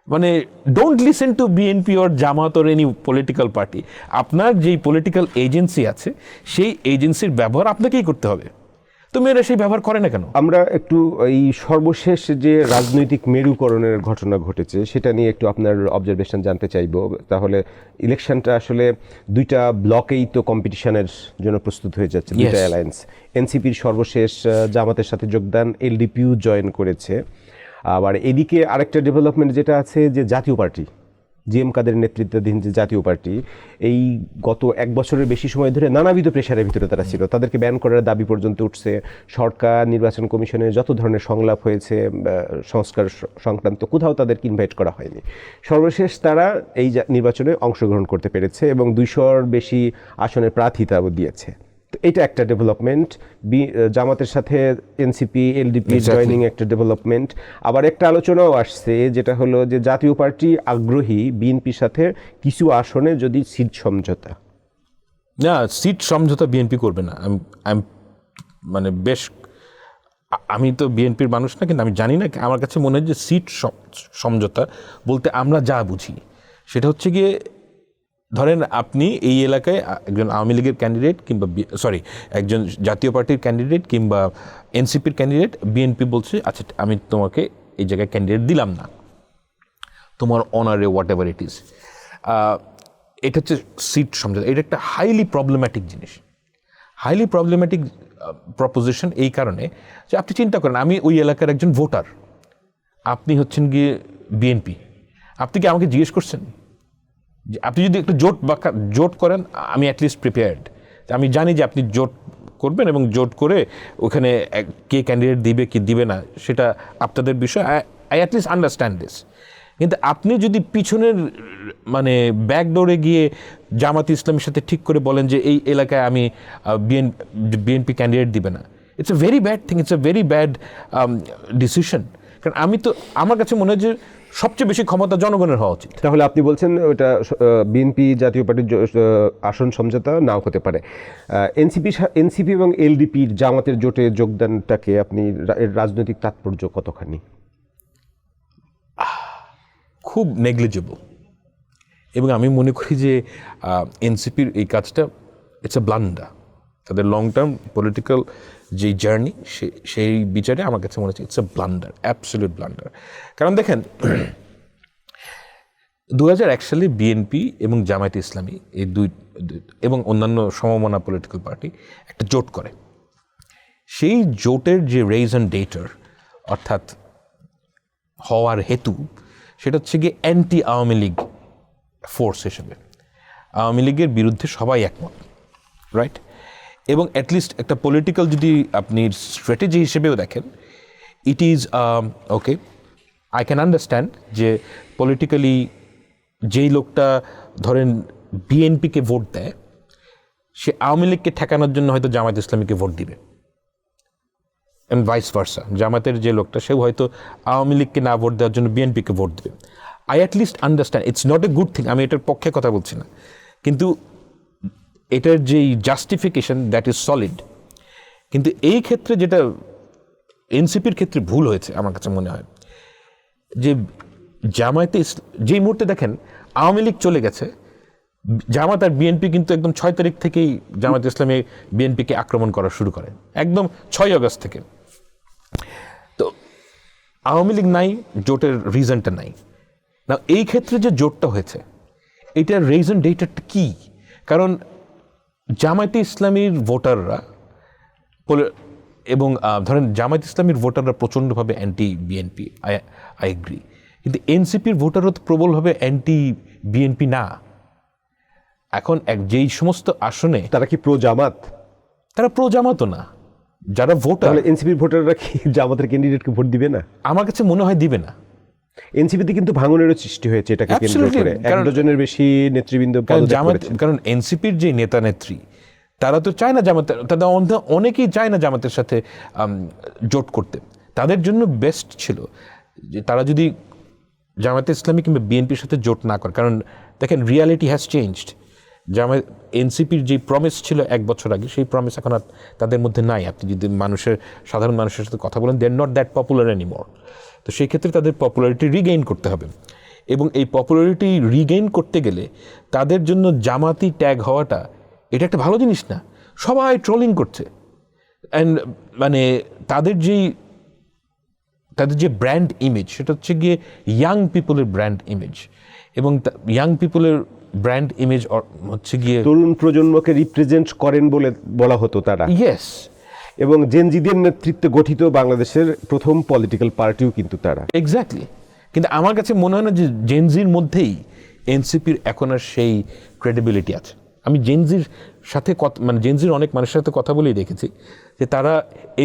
মানে don't listen to BNP or Jamaat or any political party. আপনার যেই পলিটিক্যাল এজেন্সি আছে, সেই এজেন্সির ব্যবহার আপনাকেই করতে হবে। তো মেয়েরা সেই ব্যবহার করে না কেন? আমরা একটু এই সর্বশেষ যে রাজনৈতিক মেরুকরণের ঘটনা ঘটেছে সেটা নিয়ে একটু আপনার অবজারভেশন জানতে চাইবো। তাহলে ইলেকশনটা আসলে দুইটা ব্লকেই তো কম্পিটিশনের জন্য প্রস্তুত হয়ে যাচ্ছে, দুইটা অ্যালায়েন্স। এনসিপির সর্বশেষ জামাতের সাথে যোগদান, এলডিপিও জয়েন করেছে। আবার এদিকে আরেকটা ডেভেলপমেন্ট যেটা আছে, যে জাতীয় পার্টি, জিএম কাদের নেতৃত্বাধীন যে জাতীয় পার্টি, এই গত এক বছরের বেশি সময় ধরে নানাবিধ প্রেশারের ভিতরে তারা ছিল। তাদেরকে ব্যান করার দাবি পর্যন্ত উঠছে। সরকার, নির্বাচন কমিশনে যত ধরনের সংলাপ হয়েছে সংস্কার সংক্রান্ত, কোথাও তাদেরকে ইনভাইট করা হয়নি। সর্বশেষ তারা এই নির্বাচনে অংশগ্রহণ করতে পেরেছে এবং 200-র বেশি আসনের প্রার্থিতাও দিয়েছে। তো এটা একটা ডেভেলপমেন্ট। জামাতের সাথে এনসিপি এলডিপি জয়েনিং একটা ডেভেলপমেন্ট। আবার একটা আলোচনাও আসছে, যেটা হলো যে জাতীয় পার্টি আগ্রহী বিএনপির সাথে কিছু আসনে যদি সিট সমঝোতা। না, সিট সমঝোতা বিএনপি করবে না। মানে বেশ, আমি তো বিএনপির মানুষ না, কিন্তু আমি জানি না, আমার কাছে মনে হয় যে সিট সমঝোতা বলতে আমরা যা বুঝি সেটা হচ্ছে গিয়ে, ধরেন আপনি এই এলাকায় একজন আওয়ামী লীগের ক্যান্ডিডেট কিংবা একজন জাতীয় পার্টির ক্যান্ডিডেট কিংবা এনসিপির ক্যান্ডিডেট, বিএনপি বলছে আচ্ছা আমি তোমাকে এই জায়গায় ক্যান্ডিডেট দিলাম না, তোমার অনারে হোয়াট এভার ইট ইজ। এটা হচ্ছে সিট সমঝোতা। এটা একটা হাইলি প্রবলেম্যাটিক জিনিস, হাইলি প্রবলেম্যাটিক প্রপোজিশন। এই কারণে যে আপনি চিন্তা করেন, আমি ওই এলাকার একজন ভোটার, আপনি হচ্ছেন গিয়ে বিএনপি, আপনি কি আমাকে জিজ্ঞেস করছেন? আপনি যদি একটু জোট করেন, আমি অ্যাটলিস্ট প্রিপেয়ার্ড, আমি জানি যে আপনি জোট করবেন এবং জোট করে ওখানে কে ক্যান্ডিডেট দিবে কি দিবে না সেটা আপনাদের বিষয়, আই অ্যাটলিস্ট আন্ডারস্ট্যান্ড দিস। কিন্তু আপনি যদি পিছনের মানে ব্যাকডোরে গিয়ে জামাত ইসলামের সাথে ঠিক করে বলেন যে এই এলাকায় আমি বিএনপি ক্যান্ডিডেট দিবে না, it's a very bad thing, it's a very bad decision. কারণ আমার কাছে মনে হয় যে সবচেয়ে বেশি ক্ষমতা জনগণের হওয়া উচিত। তাহলে আপনি বলছেন ওটা বিএনপি জাতীয় পার্টির আসন সমঝোতা নাও হতে পারে। এনসিপি এবং এলডিপির জামাতের জোটে যোগদানটাকে আপনি রাজনৈতিক তাৎপর্য কতখানি? খুব নেগলিজেবল। এবং আমি মনে করি যে এনসিপির এই কাজটা ইটস এ ব্লান্ডার। তাদের লং টার্ম পলিটিক্যাল যে জার্নি, সেই বিচারে আমার কাছে মনে হচ্ছে it's a blunder, absolute blunder. কারণ দেখেন 2001 সালে বিএনপি এবং জামায়াতে ইসলামী এই দুই এবং অন্যান্য সমমনা পলিটিক্যাল পার্টি একটা জোট করে। সেই জোটের যে রেজন ডেটার অর্থাৎ হওয়ার হেতু, সেটা হচ্ছে গিয়ে অ্যান্টি আওয়ামী লীগ ফোর্স হিসেবে। আওয়ামী লীগের বিরুদ্ধে সবাই একমত, রাইট? এবং অ্যাটলিস্ট একটা পলিটিক্যাল যদি আপনি স্ট্র্যাটেজি হিসেবেও দেখেন, it is okay, I can understand যে পলিটিক্যালি যেই লোকটা ধরেন বিএনপিকে ভোট দেয়, সে আওয়ামী লীগকে ঠেকানোর জন্য হয়তো জামায়াত ইসলামীকে ভোট দিবে, অ্যান্ড ভাইস ভার্সা। জামাতের যে লোকটা, সেও হয়তো আওয়ামী লীগকে না ভোট দেওয়ার জন্য বিএনপিকে ভোট দেবে। I at least understand, it's not a good thing, আমি এটার পক্ষে কথা বলছি না, কিন্তু এটার যেই জাস্টিফিকেশন দ্যাট ইজ সলিড। কিন্তু এই ক্ষেত্রে যেটা এনসিপির ক্ষেত্রে ভুল হয়েছে আমার কাছে মনে হয় যে জামায়াতে যেই মুহূর্তে দেখেন আওয়ামী লীগ চলে গেছে, জামাত আর বিএনপি কিন্তু একদম 6 তারিখ থেকেই জামায়াতে ইসলামী বিএনপিকে আক্রমণ করা শুরু করে, একদম 6 আগস্ট থেকে। তো আওয়ামী লীগ নাই, জোটের রিজনটা নাই না। এই ক্ষেত্রে যে জোটটা হয়েছে এটার রিজন ডেটাটা কি? কারণ জামায়াতে ইসলামীর ভোটাররা এবং ধরেন জামায়াত ইসলামীর ভোটাররা প্রচণ্ডভাবে অ্যান্টি বিএনপি, আই এগ্রি, কিন্তু এনসিপির ভোটাররা তো প্রবলভাবে অ্যান্টি বিএনপি না। এখন যেই সমস্ত আসনে তারা কি প্রো জামাত? তারা প্রো জামাতও না, যারা ভোটার। তাহলে এনসিপির ভোটাররা কি জামাতের ক্যান্ডিডেটকে ভোট দিবে না? আমার কাছে মনে হয় দিবে না। এনসিপিতে কিন্তু ভাঙনেরও সৃষ্টি হয়েছে এটাকে কেন্দ্র করে, এক ডজনের বেশি নেতৃবৃন্দ পদত্যাগ করেছে। কারণ এনসিপির যে নেতা নেত্রী তারা তো চায় না জামাতের, তাদের অনেকেই চায় না জামাতের সাথে জোট করতে। তাদের জন্য বেস্ট ছিল যে তারা যদি জামায়াতে ইসলামী কিংবা বিএনপির সাথে জোট না করে। কারণ দেখেন রিয়ালিটি হ্যাজ চেঞ্জড। এনসিপির যে প্রমিস ছিল 1 বছর আগে, সেই প্রমিস এখন আর তাদের মধ্যে নাই। আপনি যদি সাধারণ মানুষের সাথে কথা বলেন, they are not that popular anymore. তো সেই ক্ষেত্রে তাদের পপুলারিটি রিগেইন করতে হবে, এবং এই পপুলারিটি রিগেইন করতে গেলে তাদের জন্য জামাতি ট্যাগ হওয়াটা এটা একটা ভালো জিনিস না। সবাই ট্রোলিং করছে, অ্যান্ড মানে তাদের যে ব্র্যান্ড ইমেজ সেটা হচ্ছে গিয়ে ইয়াং পিপলের ব্র্যান্ড ইমেজ, এবং ইয়াং পিপলের ব্র্যান্ড ইমেজ হচ্ছে গিয়ে তরুণ প্রজন্মকে রিপ্রেজেন্ট করেন বলে বলা হতো তারা। ইয়েস, এবং জেনজিদের নেতৃত্বে গঠিত বাংলাদেশের প্রথম পলিটিক্যাল পার্টিও কিন্তু তারা। এক্স্যাক্টলি। কিন্তু আমার কাছে মনে হয় না যে জেনজির মধ্যেই এনসিপির এখন আর সেই ক্রেডিবিলিটি আছে। আমি জেনজির সাথে মানে জেনজির অনেক মানুষের সাথে কথা বলেই দেখেছি যে তারা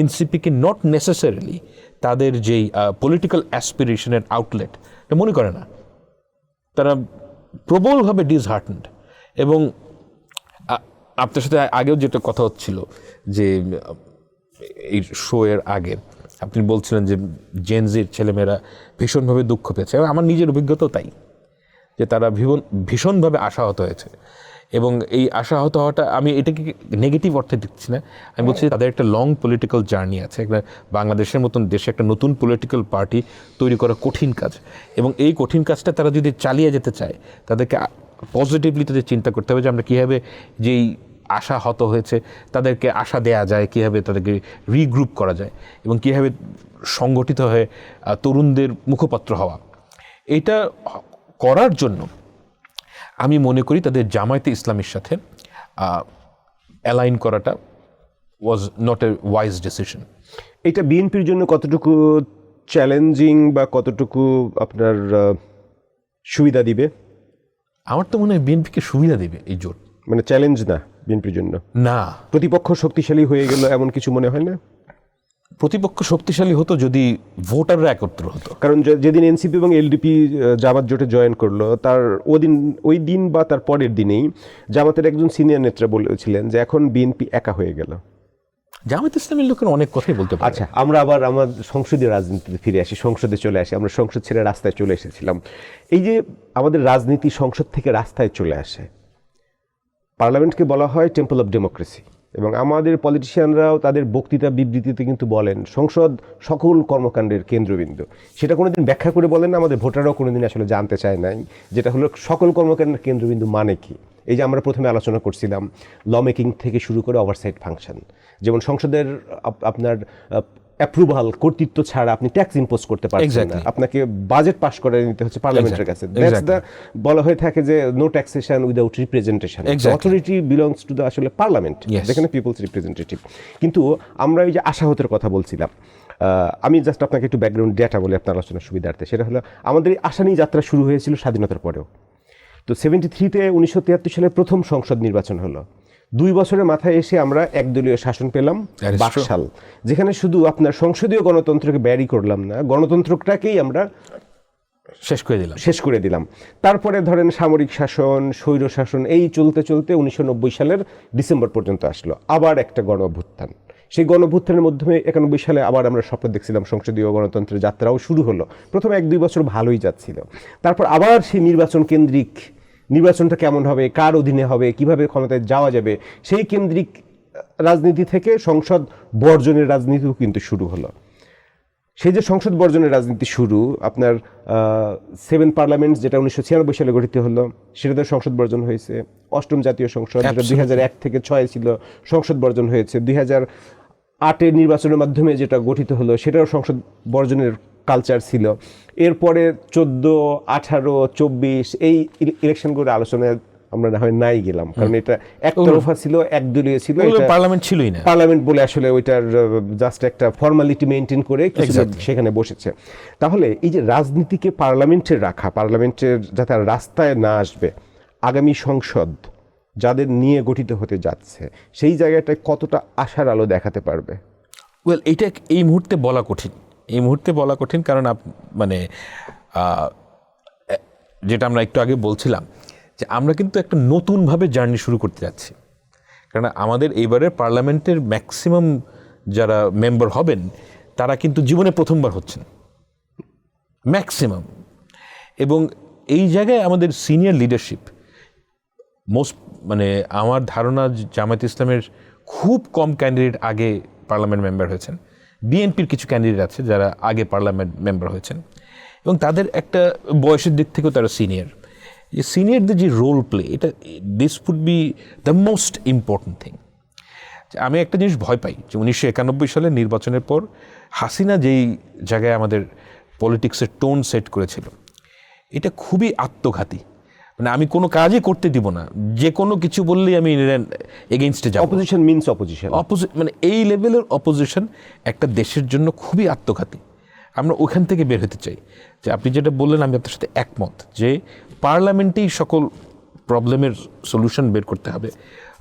এনসিপিকে নট নেসেসারিলি তাদের যেই পলিটিক্যাল অ্যাসপিরেশনের আউটলেট মনে করে না। তারা প্রবলভাবে ডিসহার্টেন্ড। এবং আপনার সাথে আগেও যেটা কথা হচ্ছিল যে এই শো এর আগে আপনি বলছিলেন যে জেনজির ছেলেমেয়েরা ভীষণভাবে দুঃখ পেয়েছে, এবং আমার নিজের অভিজ্ঞতাও তাই, যে তারা ভীষণভাবে আশাহত হয়েছে। এবং এই আশাহত হওয়াটা আমি এটাকে নেগেটিভ অর্থে দিচ্ছি না, আমি বলছি তাদের একটা লং পলিটিক্যাল জার্নি আছে। একটা বাংলাদেশের মতন দেশে একটা নতুন পলিটিক্যাল পার্টি তৈরি করা কঠিন কাজ, এবং এই কঠিন কাজটা তারা যদি চালিয়ে যেতে চায় তাদেরকে পজিটিভলি তাদের চিন্তা করতে হবে যে আমরা কীভাবে যেই আশাহত হয়েছে তাদেরকে আশা দেয়া যায়, কীভাবে তাদেরকে রিগ্রুপ করা যায়, এবং কীভাবে সংগঠিত হয়ে তরুণদের মুখপাত্র হওয়া। এটা করার জন্য আমি মনে করি তাদের জামায়াতে ইসলামীর সাথে অ্যালাইন করাটা was not a wise decision. এটা বিএনপির জন্য কতটুকু চ্যালেঞ্জিং বা কতটুকু আপনার সুবিধা দিবে? আমার তো মনে হয় বিএনপিকে সুবিধা দিবে এই জোট, মানে চ্যালেঞ্জ না বিএনপির জন্য। না, প্রতিপক্ষ শক্তিশালী হয়ে গেল এমন কিছু মনে হয় না? প্রতিপক্ষ শক্তিশালী হতো যদি ভোটাররা একত্র হতো। কারণ যেদিন এনসিপি এবং এলডিপি জামাত জোটে জয়েন করলো, তার ওই দিন বা তার পরের দিনেই জামাতের একজন সিনিয়র নেতা বলেছিলেন যে এখন বিএনপি একা হয়ে গেল। জামাত ইসলামের লোকের অনেক কথাই বলতে পারে। আচ্ছা, আমরা আবার আমার সংসদীয় রাজনীতিতে ফিরে আসি, সংসদে চলে আসি। আমরা সংসদ ছেড়ে রাস্তায় চলে এসেছিলাম। এই যে আমাদের রাজনীতি সংসদ থেকে রাস্তায় চলে আসে, পার্লামেন্টকে বলা হয় টেম্পল অফ ডেমোক্রেসি, এবং আমাদের পলিটিশিয়ানরাও তাদের বক্তৃতা বিবৃতিতে কিন্তু বলেন সংসদ সকল কর্মকাণ্ডের কেন্দ্রবিন্দু। সেটা কোনোদিন ব্যাখ্যা করে বলেন না, আমাদের ভোটাররাও কোনোদিন আসলে জানতে চায় নাই যেটা হলো সকল কর্মকাণ্ডের কেন্দ্রবিন্দু মানে কি। এই যে আমরা প্রথমে আলোচনা করছিলাম ল মেকিং থেকে শুরু করে ওভারসাইট ফাংশন, যেমন সংসদের আপনার অ্যাপ্রুভাল কর্তৃত্ব ছাড়া আপনি ট্যাক্স ইম্পোজ করতে পারছেন না, আপনাকে বাজেট পাস করে নিতে হচ্ছে পার্লামেন্টের কাছে। বলা হয়ে থাকে যে no taxation without representation, authority belongs to the আসলে পার্লামেন্ট, যেখানে পিপলস রিপ্রেজেন্টেটিভ। কিন্তু আমরা এই যে আশাহতের কথা বলছিলাম, আমি জাস্ট আপনাকে একটু ব্যাকগ্রাউন্ড ডেটা বলি আপনার আলোচনার সুবিধার্থে। সেটা হলো আমাদের এই আশা নিয়ে যাত্রা শুরু হয়েছিল স্বাধীনতার পরেও। তো 73-তে 1973 সালে প্রথম সংসদ নির্বাচন হলো। 2 বছরের মাথায় এসে আমরা একদলীয় শাসন পেলাম বাকশাল, যেখানে শুধু আপনার সংসদীয় গণতন্ত্রকে ব্যারি করলাম না, গণতন্ত্রটাকেই আমরা শেষ করে দিলাম। তারপরে ধরেন সামরিক শাসন, স্বৈর শাসন, এই চলতে চলতে 1990 সালের ডিসেম্বর পর্যন্ত আসলো আবার একটা গণ অভ্যুত্থান। সেই গণ অভ্যুত্থানের মাধ্যমে 91 সালে আবার আমরা স্বপ্ন দেখছিলাম সংসদীয় গণতন্ত্রের যাত্রাও শুরু হলো। প্রথমে 1-2 বছর ভালোই যাচ্ছিল, তারপর আবার সেই নির্বাচন কেন্দ্রিক, নির্বাচনটা কেমন হবে, কার অধীনে হবে, কিভাবে ক্ষমতায় যাওয়া যাবে, সেই কেন্দ্রিক রাজনীতি থেকে সংসদ বর্জনের রাজনীতিও কিন্তু শুরু হলো। সেই যে সংসদ বর্জনের রাজনীতি শুরু, আপনার 7 পার্লামেন্ট যেটা 1996 সালে গঠিত হলো, সেটাতে সংসদ বর্জন হয়েছে। 8ম জাতীয় সংসদ যেটা 2001 থেকে 6 ছিল, সংসদ বর্জন হয়েছে। 2008-এর নির্বাচনের মাধ্যমে যেটা গঠিত হলো, সেটাও সংসদ বর্জনের কালচার ছিল। এরপরে 14, 18, 24 এই ইলেকশনগুলোর আলোচনায় আমরা না হয় নাই গেলাম, কারণ এটা একতরফা ছিল, একদলীয় ছিল, পার্লামেন্ট ছিলই না। পার্লামেন্ট বলে আসলে ওইটার জাস্ট একটা ফর্মালিটি মেনটেন করে কিছু সেখানে বসেছে। তাহলে এই যে রাজনীতিকে পার্লামেন্টে রাখা, পার্লামেন্টের যাতে আর রাস্তায় না আসবে, আগামী সংসদ যাদের নিয়ে গঠিত হতে যাচ্ছে, সেই জায়গাটায় কতটা আশার আলো দেখাতে পারবে? ওয়েল, এইটা এই মুহূর্তে বলা কঠিন, এই মুহূর্তে বলা কঠিন, কারণ মানে যেটা আমরা একটু আগে বলছিলাম যে আমরা কিন্তু একটা নতুনভাবে জার্নি শুরু করতে যাচ্ছি। কারণ আমাদের এইবারের পার্লামেন্টের ম্যাক্সিমাম যারা মেম্বার হবেন তারা কিন্তু জীবনে প্রথমবার হচ্ছেন, ম্যাক্সিমাম। এবং এই জায়গায় আমাদের সিনিয়র লিডারশিপ মানে আমার ধারণা জামায়াত ইসলামের খুব কম ক্যান্ডিডেট আগে পার্লামেন্ট মেম্বার হয়েছেন। বিএনপির কিছু ক্যান্ডিডেট আছে যারা আগে পার্লামেন্ট মেম্বার হয়েছেন এবং তাদের একটা বয়সের দিক থেকেও তারা সিনিয়র। যে সিনিয়রদের যে রোল প্লে, এটা this would be the most important thing. আমি একটা জিনিস ভয় পাই যে 1991 সালের নির্বাচনের পর হাসিনা যেই জায়গায় আমাদের পলিটিক্সের টোন সেট করেছিল, এটা খুবই আত্মঘাতী। মানে আমি কোনো কাজই করতে দিব না, যে কোনো কিছু বললেই আমি এগেইনস্টে যাব। অপোজিশন মিনস অপোজিশন, মানে এই লেভেলের অপোজিশন একটা দেশের জন্য খুবই আত্মঘাতী। আমরা ওখান থেকে বের হতে চাই। যে আপনি যেটা বললেন, আমি আপনার সাথে একমত যে পার্লামেন্টেই সকল প্রবলেমের সলিউশন বের করতে হবে,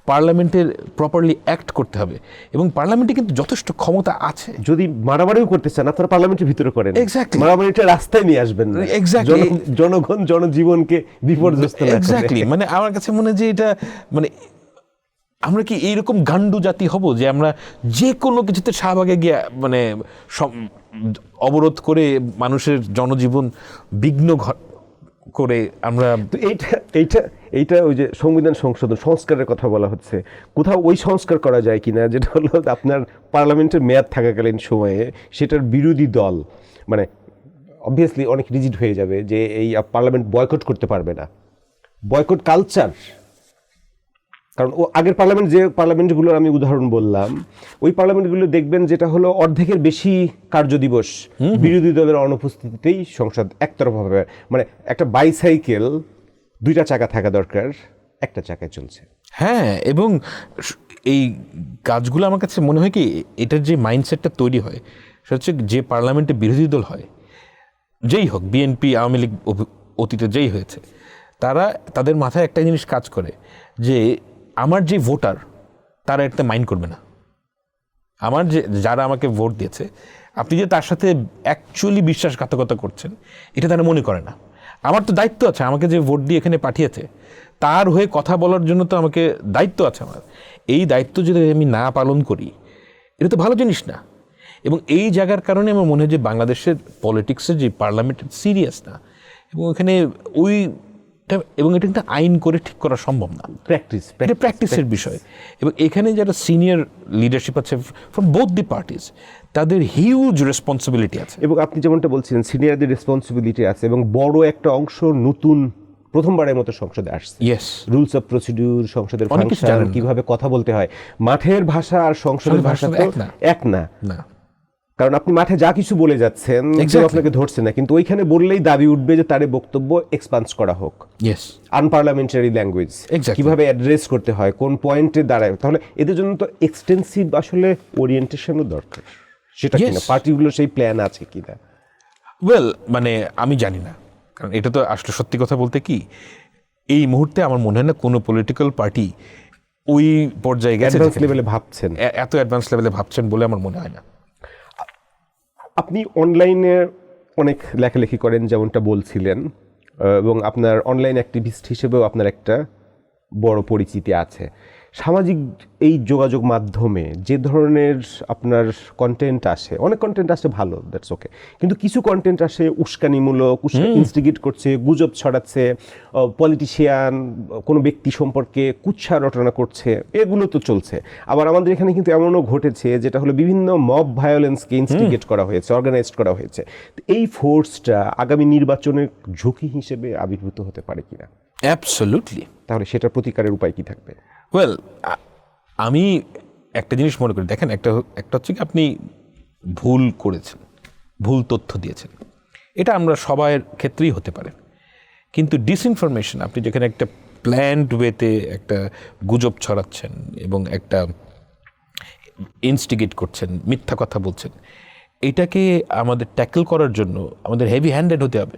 পার্লামেন্টের প্রপারলি অ্যাক্ট করতে হবে, এবং পার্লামেন্টে কিন্তু যথেষ্ট ক্ষমতা আছে। যদি মারামারিও করতে চান আপনারা পার্লামেন্টের ভিতরে করেন, এক্স্যাক্টলি, মারামারিটা রাস্তায় নিয়ে আসবেন না, এক্স্যাক্টলি, জনগণ জনজীবনকে বিপর্যস্ত না করে। এক্স্যাক্টলি, মানে আমার কাছে মনে হয় যে এটা মানে আমরা কি এইরকম গান্ডু জাতি হব যে আমরা যে কোনো কিছুতে শাহবাগে গিয়ে মানে অবরোধ করে মানুষের জনজীবন বিঘ্ন করে আমরা। তো এইটা ওই যে সংবিধান সংশোধন সংস্কারের কথা বলা হচ্ছে, কোথাও ওই সংস্কার করা যায় কিনা, যেটা হলো আপনার পার্লামেন্টের মেয়াদ থাকাকালীন সময়ে সেটার বিরোধী দল মানে অবভিয়াসলি অনেক রিজিড হয়ে যাবে যে এই পার্লামেন্ট বয়কট করতে পারবে না, বয়কট কালচার। কারণ ও আগের পার্লামেন্ট, যে পার্লামেন্টগুলোর আমি উদাহরণ বললাম, ওই পার্লামেন্টগুলো দেখবেন যেটা হলো অর্ধেকের বেশি কার্যদিবস বিরোধী দলের অনুপস্থিতিতেই সংসদ একতরফাভাবে, মানে একটা বাইসাইকেল 2টা চাকা থাকা দরকার, একটা চাকায় চলছে। হ্যাঁ, এবং এই কাজগুলো আমার কাছে মনে হয় কি এটার যে মাইন্ডসেটটা তৈরি হয় সেটা হচ্ছে যে পার্লামেন্টে বিরোধী দল হয়, যেই হোক, বিএনপি, আওয়ামী লীগ অতীতে যেই হয়েছে, তাদের মাথায় একটা জিনিস কাজ করে যে আমার যে ভোটার তারা এটা মাইন্ড করবে না, আমার যে যারা আমাকে ভোট দিয়েছে আপনি যে তার সাথে অ্যাকচুয়ালি বিশ্বাসঘাতকতা করছেন এটা তারা মনে করে না। আমার তো দায়িত্ব আছে, আমাকে যে ভোট দিয়ে এখানে পাঠিয়েছে তার হয়ে কথা বলার জন্য তো আমাকে দায়িত্ব আছে আমার। এই দায়িত্ব যদি আমি না পালন করি এটা তো ভালো জিনিস না। এবং এই জায়গার কারণে আমার মনে হয় যে বাংলাদেশের পলিটিক্সের যে পার্লামেন্ট সিরিয়াস না, এবং এখানে এবং এটা কিন্তু আইন করে ঠিক করা সম্ভব না, এটা প্র্যাকটিসের বিষয়। এবং এখানে যারা সিনিয়র লিডারশিপ আছে ফ্রম বোথ দি পার্টিজ, তাদের হিউজ রেসপন্সিবিলিটি আছে। এবং আপনি যেমনটা বলছিলেন সিনিয়রদের রেসপন্সিবিলিটি আছে, এবং বড় একটা অংশ নতুন প্রথমবারের মতো সংসদে আসছে। ইয়েস, রুলস অফ প্রসিডিউর, সংসদের ফাংশন, কিভাবে কথা বলতে হয়, মাঠের ভাষা আর সংসদের ভাষা তো এক না। কারণ আপনি মাঠে যা কিছু বলে যাচ্ছেন আপনাকে ধরছে না, কিন্তু ওইখানে বললেই দাবি উঠবে যে তার বক্তব্য এক্সপান্স করা হোক। আনপার্লামেন্টারি ল্যাঙ্গুয়েজ কিভাবে অ্যাড্রেস করতে হয়, কোন পয়েন্টে দাঁড়ায়, তাহলে এদের জন্য তো এক্সটেন্সিভ আসলে ওরিয়েন্টেশনও দরকার। সেটা কিনা পার্টিগুলো সেই প্ল্যান আছে কিনা, ওয়েল মানে আমি জানি না, কারণ এটা তো আসলে সত্যি কথা বলতে কি এই মুহূর্তে আমার মনে হয় না কোনো পলিটিক্যাল পার্টি ওই পর্যায়ে গেছে ভাবছেন, এত অ্যাডভান্স লেভেলে ভাবছেন বলে আমার মনে হয় না। আপনি অনলাইনে অনেক লেখালেখি করেন যেমনটা বলছিলেন, এবং আপনার অনলাইন অ্যাক্টিভিস্ট হিসেবেও আপনার একটা বড় পরিচিতি আছে। সামাজিক এই যোগাযোগ মাধ্যমে যে ধরনের আপনার কন্টেন্ট আসে, অনেক কন্টেন্ট আসে ভালো, দ্যাটস ওকে, কিন্তু কিছু কন্টেন্ট আসে উস্কানিমূলক, ইনস্টিগেট করছে, গুজব ছড়াচ্ছে, পলিটিশিয়ান কোনো ব্যক্তি সম্পর্কে কুৎসা রটনা করছে, এগুলো তো চলছে। আবার আমাদের এখানে কিন্তু এমনও ঘটেছে যেটা হলো বিভিন্ন মব ভায়োলেন্সকে ইনস্টিগেট করা হয়েছে, অর্গানাইজড করা হয়েছে। এই ফোর্সটা আগামী নির্বাচনের ঝুঁকি হিসেবে আবির্ভূত হতে পারে কিনা? অ্যাবসলিউটলি। তাহলে সেটার প্রতিকারের উপায় কি থাকবে? ওয়েল, আমি একটা জিনিস মনে করি, দেখেন, একটা হচ্ছে কি আপনি ভুল করেছেন, ভুল তথ্য দিয়েছেন, এটা আমরা সবার ক্ষেত্রেই হতে পারে। কিন্তু ডিসইনফরমেশন, আপনি যেখানে একটা প্ল্যান্ড ওয়েতে একটা গুজব ছড়াচ্ছেন এবং একটা ইনস্টিগেট করছেন, মিথ্যা কথা বলছেন, এটাকে আমাদের ট্যাকল করার জন্য আমাদের হেভি হ্যান্ডেড হতে হবে।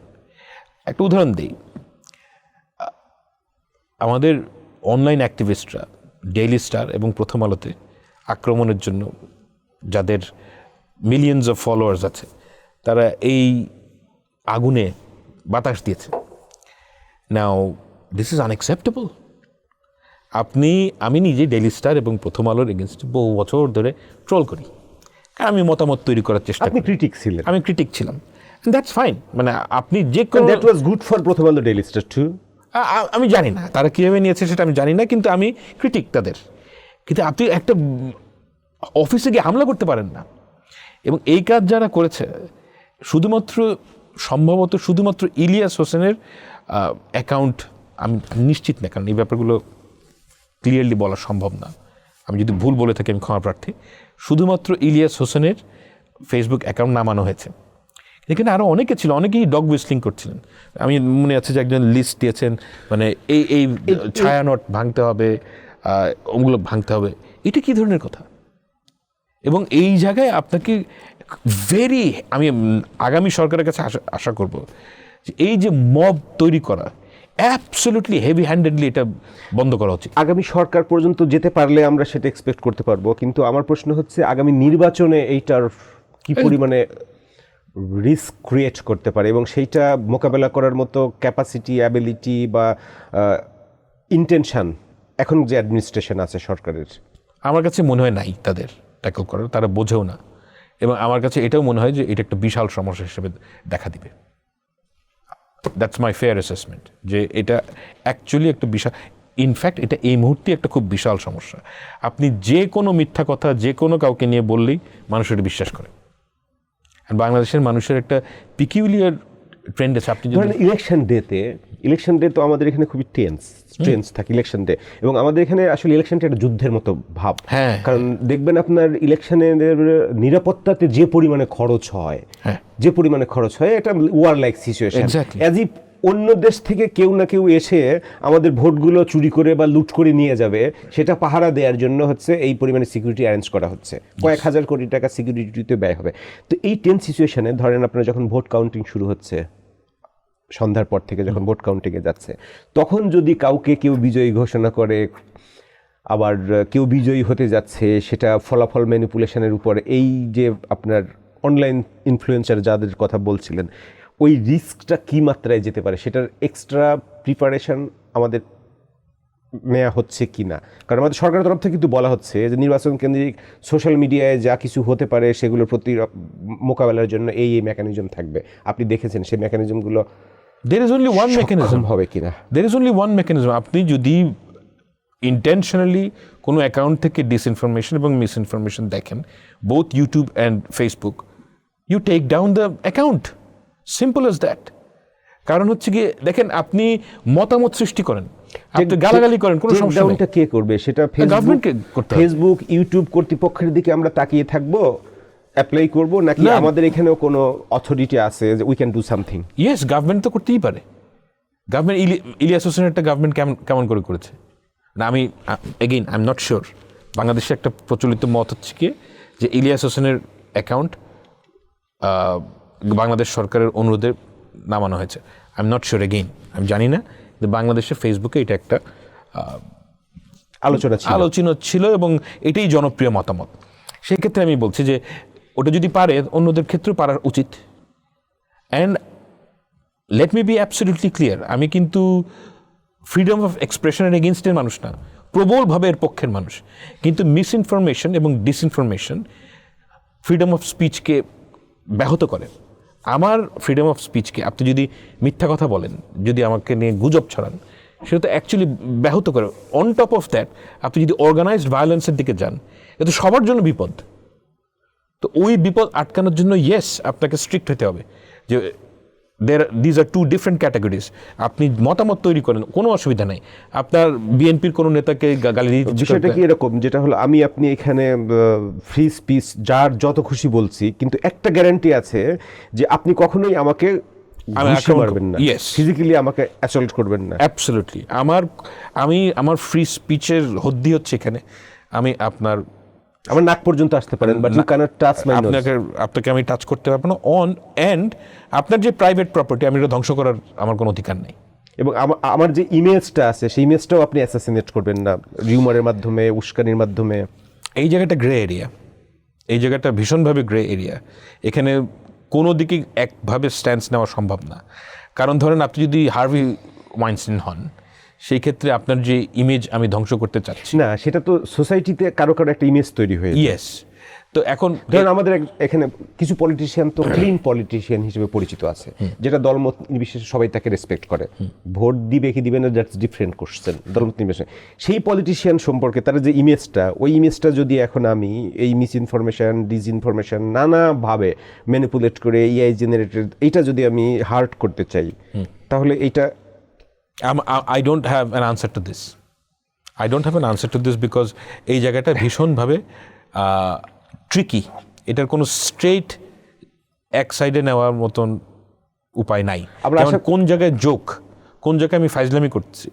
একটা উদাহরণ দিই, আমাদের অনলাইন অ্যাক্টিভিস্টরা ডেইলি স্টার এবং প্রথম আলোতে আক্রমণের জন্য যাদের মিলিয়নস অফ ফলোয়ার্স আছে, তারা এই আগুনে বাতাস দিয়েছে। নাও দিস ইজ আনএক্সেপ্টেবল। আমি নিজে ডেইলি স্টার এবং প্রথম আলোর এগেনস্টে বহু বছর ধরে ট্রোল করি, কারণ আমি মতামত তৈরি করার চেষ্টা করি। আপনি ক্রিটিক ছিলেন। আমি ক্রিটিক ছিলাম, দ্যাটস ফাইন। মানে আপনি যে কোনো, দ্যাট ওয়াজ গুড ফর প্রথম আলো, ডেইলি স্টার টু। আমি জানি না তারা কীভাবে নিয়েছে সেটা আমি জানি না, কিন্তু আমি ক্রিটিক তাদের। কিন্তু আপনি একটা অফিসে গিয়ে হামলা করতে পারেন না। এবং এই কাজ যারা করেছে শুধুমাত্র ইলিয়াস হোসেনের অ্যাকাউন্ট, আমি নিশ্চিত না, কারণ এই ব্যাপারগুলো ক্লিয়ারলি বলা সম্ভব না। আমি যদি ভুল বলে থাকি আমি ক্ষমা প্রার্থী। শুধুমাত্র ইলিয়াস হোসেনের ফেসবুক অ্যাকাউন্ট নামানো হয়েছে। এখানে আরও অনেকে ছিল, অনেকেই ডগ হুইসলিং করছিলেন। আমি মনে আছে যে একজন লিস্ট দিয়েছেন, মানে এই ছায়ানট ভাঙতে হবে, ওগুলো ভাঙতে হবে। এটা কী ধরনের কথা? এবং এই জায়গায় আপনাকে আমি আগামী সরকারের কাছে আশা করব যে এই যে মব তৈরি করা, অ্যাবসলিউটলি হেভি হ্যান্ডেডলি এটা বন্ধ করা উচিত। আগামী সরকার পর্যন্ত যেতে পারলে আমরা সেটা এক্সপেক্ট করতে পারবো, কিন্তু আমার প্রশ্ন হচ্ছে আগামী নির্বাচনে এইটার কি পরিমাণে রিস্ক ক্রিয়েট করতে পারে এবং সেইটা মোকাবেলা করার মতো ক্যাপাসিটি, অ্যাবিলিটি বা ইন্টেনশন এখন যে অ্যাডমিনিস্ট্রেশন আছে সরকারের, আমার কাছে মনে হয় নাই তাদের ট্যাকল করার, তারা বোঝেও না। এবং আমার কাছে এটাও মনে হয় যে এটা একটা বিশাল সমস্যা হিসেবে দেখা দিবে। দ্যাটস মাই ফেয়ার অ্যাসেসমেন্ট, যে এটা অ্যাকচুয়ালি একটা বিশাল, ইনফ্যাক্ট এটা এই মুহূর্তে একটা খুব বিশাল সমস্যা। আপনি যে কোনো মিথ্যা কথা যে কোনো কাউকে নিয়ে বললেই মানুষ এটা বিশ্বাস করে। আর বাংলাদেশের মানুষের একটা পিকিউলিয়ার ট্রেন্ড আছে। আপনি যদি ইলেকশন ডে তো আমাদের এখানে খুবই টেন্স থাকে ইলেকশন ডে, এবং আমাদের এখানে আসলে ইলেকশনটা একটা যুদ্ধের মতো ভাব। হ্যাঁ, কারণ দেখবেন আপনার ইলেকশনের নিরাপত্তাতে যে পরিমাণে খরচ হয়, এটা were like situation. As if অন্য দেশ থেকে কেউ না কেউ এসে আমাদের ভোটগুলো চুরি করে বা লুট করে নিয়ে যাবে, সেটা পাহারা দেওয়ার জন্য হচ্ছে এই পরিমাণে সিকিউরিটি অ্যারেঞ্জ করা হচ্ছে, কয়েক হাজার কোটি টাকা সিকিউরিটিতে ব্যয় হবে। তো এই টেন্স সিচুয়েশনে ধরেন আপনার যখন ভোট কাউন্টিং শুরু হচ্ছে, সন্ধ্যার পর থেকে যখন ভোট কাউন্টিংয়ে যাচ্ছে, তখন যদি কাউকে কেউ বিজয়ী ঘোষণা করে, আবার কেউ বিজয়ী হতে যাচ্ছে, সেটা ফলাফল ম্যানিপুলেশনের উপর, এই যে আপনার অনলাইন ইনফ্লুয়েন্সার যাদের কথা বলছিলেন, ওই রিস্কটা কী মাত্রায় যেতে পারে, সেটার এক্সট্রা প্রিপারেশন আমাদের নেওয়া হচ্ছে কি না? কারণ আমাদের সরকারের তরফ থেকে কিন্তু বলা হচ্ছে যে নির্বাচন কেন্দ্রিক সোশ্যাল মিডিয়ায় যা কিছু হতে পারে সেগুলোর প্রতি মোকাবেলার জন্য এই মেকানিজম থাকবে। আপনি দেখেছেন সেই মেকানিজমগুলো there is only one mechanism হবে কিনা? there is only one mechanism. আপনি যদি ইন্টেনশনালি কোনো অ্যাকাউন্ট থেকে ডিসইনফরমেশন এবং মিসইনফরমেশন দেখেন, both YouTube and Facebook, you take down the account, simple as that. কারণ হচ্ছে গিয়ে দেখেন, আপনি মতামত সৃষ্টি করেন, আপনি গালাগালি করেন, কোনো সমস্যা নেই। কে করবে সেটা? গভর্নমেন্টকে করতে হবে। ফেসবুক, ইউটিউব কর্তৃপক্ষের দিকে আমরা তাকিয়ে থাকবো, অ্যাপ্লাই করব, নাকি আমাদের এখানেও কোনো অথরিটি আছে যে we can do something? Yes, government তো করতেই পারে। গভর্নমেন্ট ইলিয়াস হোসেনের একটা গভর্নমেন্ট কেমন করে করেছে না, আমি again I am not sure. বাংলাদেশে একটা প্রচলিত মত হচ্ছে কি যে ইলিয়াস হোসেনের অ্যাকাউন্ট বাংলাদেশ সরকারের অনুরোধে নামানো হয়েছে। I am not sure, again আমি জানি না। কিন্তু বাংলাদেশের ফেসবুকে এটা একটা আলোচনা ছিল এবং এটাই জনপ্রিয় মতামত। সেক্ষেত্রে আমি বলছি যে ওটা যদি পারে, অন্যদের ক্ষেত্রেও পারা উচিত। And let me B absolutely clear, আমি কিন্তু ফ্রিডম অফ এক্সপ্রেশনের এগেনস্টের মানুষ না, প্রবলভাবে এর পক্ষের মানুষ, কিন্তু মিসইনফরমেশন এবং ডিসইনফরমেশন ফ্রিডম অফ স্পিচকে ব্যাহত করে। আমার ফ্রিডম অফ স্পিচকে আপনি যদি মিথ্যা কথা বলেন, যদি আমাকে নিয়ে গুজব ছড়ান, সেটা তো অ্যাকচুয়ালি ব্যাহত করে। অন টপ অফ দ্যাট আপনি যদি অর্গানাইজড ভায়োলেন্সের দিকে যান, এটা সবার জন্য বিপদ। তো ওই বিপদ আটকানোর জন্য ইয়েস আপনাকে স্ট্রিক্ট হতে হবে যে these are two different categories. আপনি মতামত তৈরি করেন, কোনো অসুবিধা নেই। আপনার বিএনপির কোনো নেতাকে গালি দিতে, বিষয়টা কি এরকম, যেটা হলো আপনি এখানে ফ্রি স্পিচ যার যত খুশি বলছি, কিন্তু একটা গ্যারান্টি আছে যে আপনি কখনোই আমাকে ঘুষি মারবেন না, ফিজিক্যালি আমাকে অ্যাসল্ট করবেন না। অ্যাবসলিউটলি। আমার ফ্রি স্পিচের হদ্দি হচ্ছে এখানে আমি আমার নাক পর্যন্ত আসতে পারেন, but you can't touch my nose. আপনাকে আমি টাচ করতে পারবো না। অন এন্ড আপনার যে প্রাইভেট প্রপার্টি, আমি এটা ধ্বংস করার আমার কোনো অধিকার নেই। এবং আমার যে ইমেজটা আছে সেই ইমেজটাও আপনি অ্যাসাসিনেট করবেন না রিউমারের মাধ্যমে, উস্কানির মাধ্যমে। এই জায়গাটা গ্রে এরিয়া, এই জায়গাটা ভীষণভাবে গ্রে এরিয়া। এখানে কোনো দিকে একভাবে স্ট্যান্স নেওয়া সম্ভব না। কারণ ধরেন আপনি যদি হার্ভি ওয়াইনস্টাইন হন, সেই ক্ষেত্রে আপনার যে ইমেজ আমি ধ্বংস করতে চাচ্ছি না, সেটা তো সোসাইটিতে কারো একটা ইমেজ তৈরি হয়ে যায়। ইয়েস। তো এখন ধরেন আমাদের এখানে কিছু পলিটিশিয়ান তো ক্লিন পলিটিশিয়ান হিসেবে পরিচিত আছে, যেটা দলমত নির্বিশেষে সবাই তাকে রেসপেক্ট করে। ভোট দিবে কি দিবে না, দ্যাটস ডিফারেন্ট কোশ্চেন, দলমত নির্বিশেষে। সেই পলিটিশিয়ান সম্পর্কে তার যে ইমেজটা, ওই ইমেজটা যদি এখন আমি এই মিসইনফরমেশন, ডিসইনফরমেশন নানাভাবে ম্যানিপুলেট করে এআই জেনারেটেড, এইটা যদি আমি হার্ট করতে চাই, তাহলে এইটা I don't have an answer to this. I don't have an answer to this because এই জায়গাটা ভীষণভাবে ট্রিকি। এটার কোনো স্ট্রেইট এক সাইডে নেওয়ার মতন উপায় নাই। যেমন কোন জায়গায় জোক, কোন জায়গায় আমি ফাইজলামি করছি।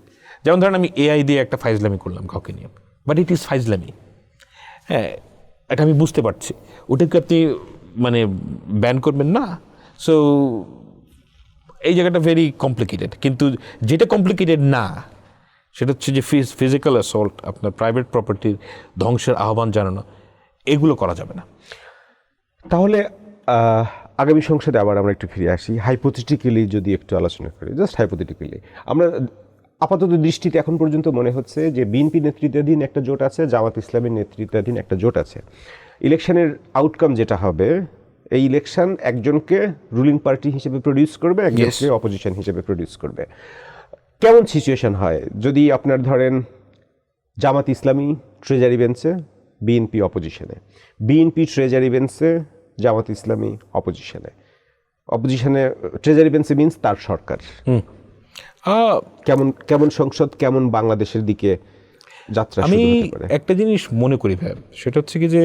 যেমন ধরেন আমি এআই দিয়ে একটা ফাইজলামি করলাম কাউকে নিয়ে, বাট ইট ইজ ফাইজলামি। হ্যাঁ, এটা আমি বুঝতে পারছি। ওটাকে আপনি মানে ব্যান করবেন না। সো এই জায়গাটা ভেরি কমপ্লিকেটেড। কিন্তু যেটা কমপ্লিকেটেড না, সেটা হচ্ছে যে ফিজিক্যাল অ্যাসল্ট, আপনার প্রাইভেট প্রপার্টির ধ্বংসের আহ্বান জানানো, এগুলো করা যাবে না। তাহলে আগামী সংসদে আবার আমরা একটু ফিরে আসি। হাইপোথেটিক্যালি যদি একটু আলোচনা করি, জাস্ট হাইপোথেটিক্যালি, আমরা আপাতত দৃষ্টিতে এখন পর্যন্ত মনে হচ্ছে যে বিএনপি নেতৃত্বাধীন একটা জোট আছে, জামাত ইসলামের নেতৃত্বাধীন একটা জোট আছে। ইলেকশনের আউটকাম যেটা হবে, এই ইলেকশন একজনকে রুলিং পার্টি হিসেবে প্রডিউস করবে, একজনকে অপোজিশন হিসেবে প্রডিউস করবে। কেমন সিচুয়েশন হয় যদি আপনার ধরেন জামাত ইসলামী ট্রেজারি বেঞ্চে, বিএনপি অপোজিশনে, বিএনপি ট্রেজারি বেঞ্চে, জামাত ইসলামী অপোজিশনে, ট্রেজারি বেঞ্চে মিনস তার সরকার। কেমন সংসদ, কেমন বাংলাদেশের দিকে যাত্রা? আমি একটা জিনিস মনে করি ভাই, সেটা হচ্ছে কি যে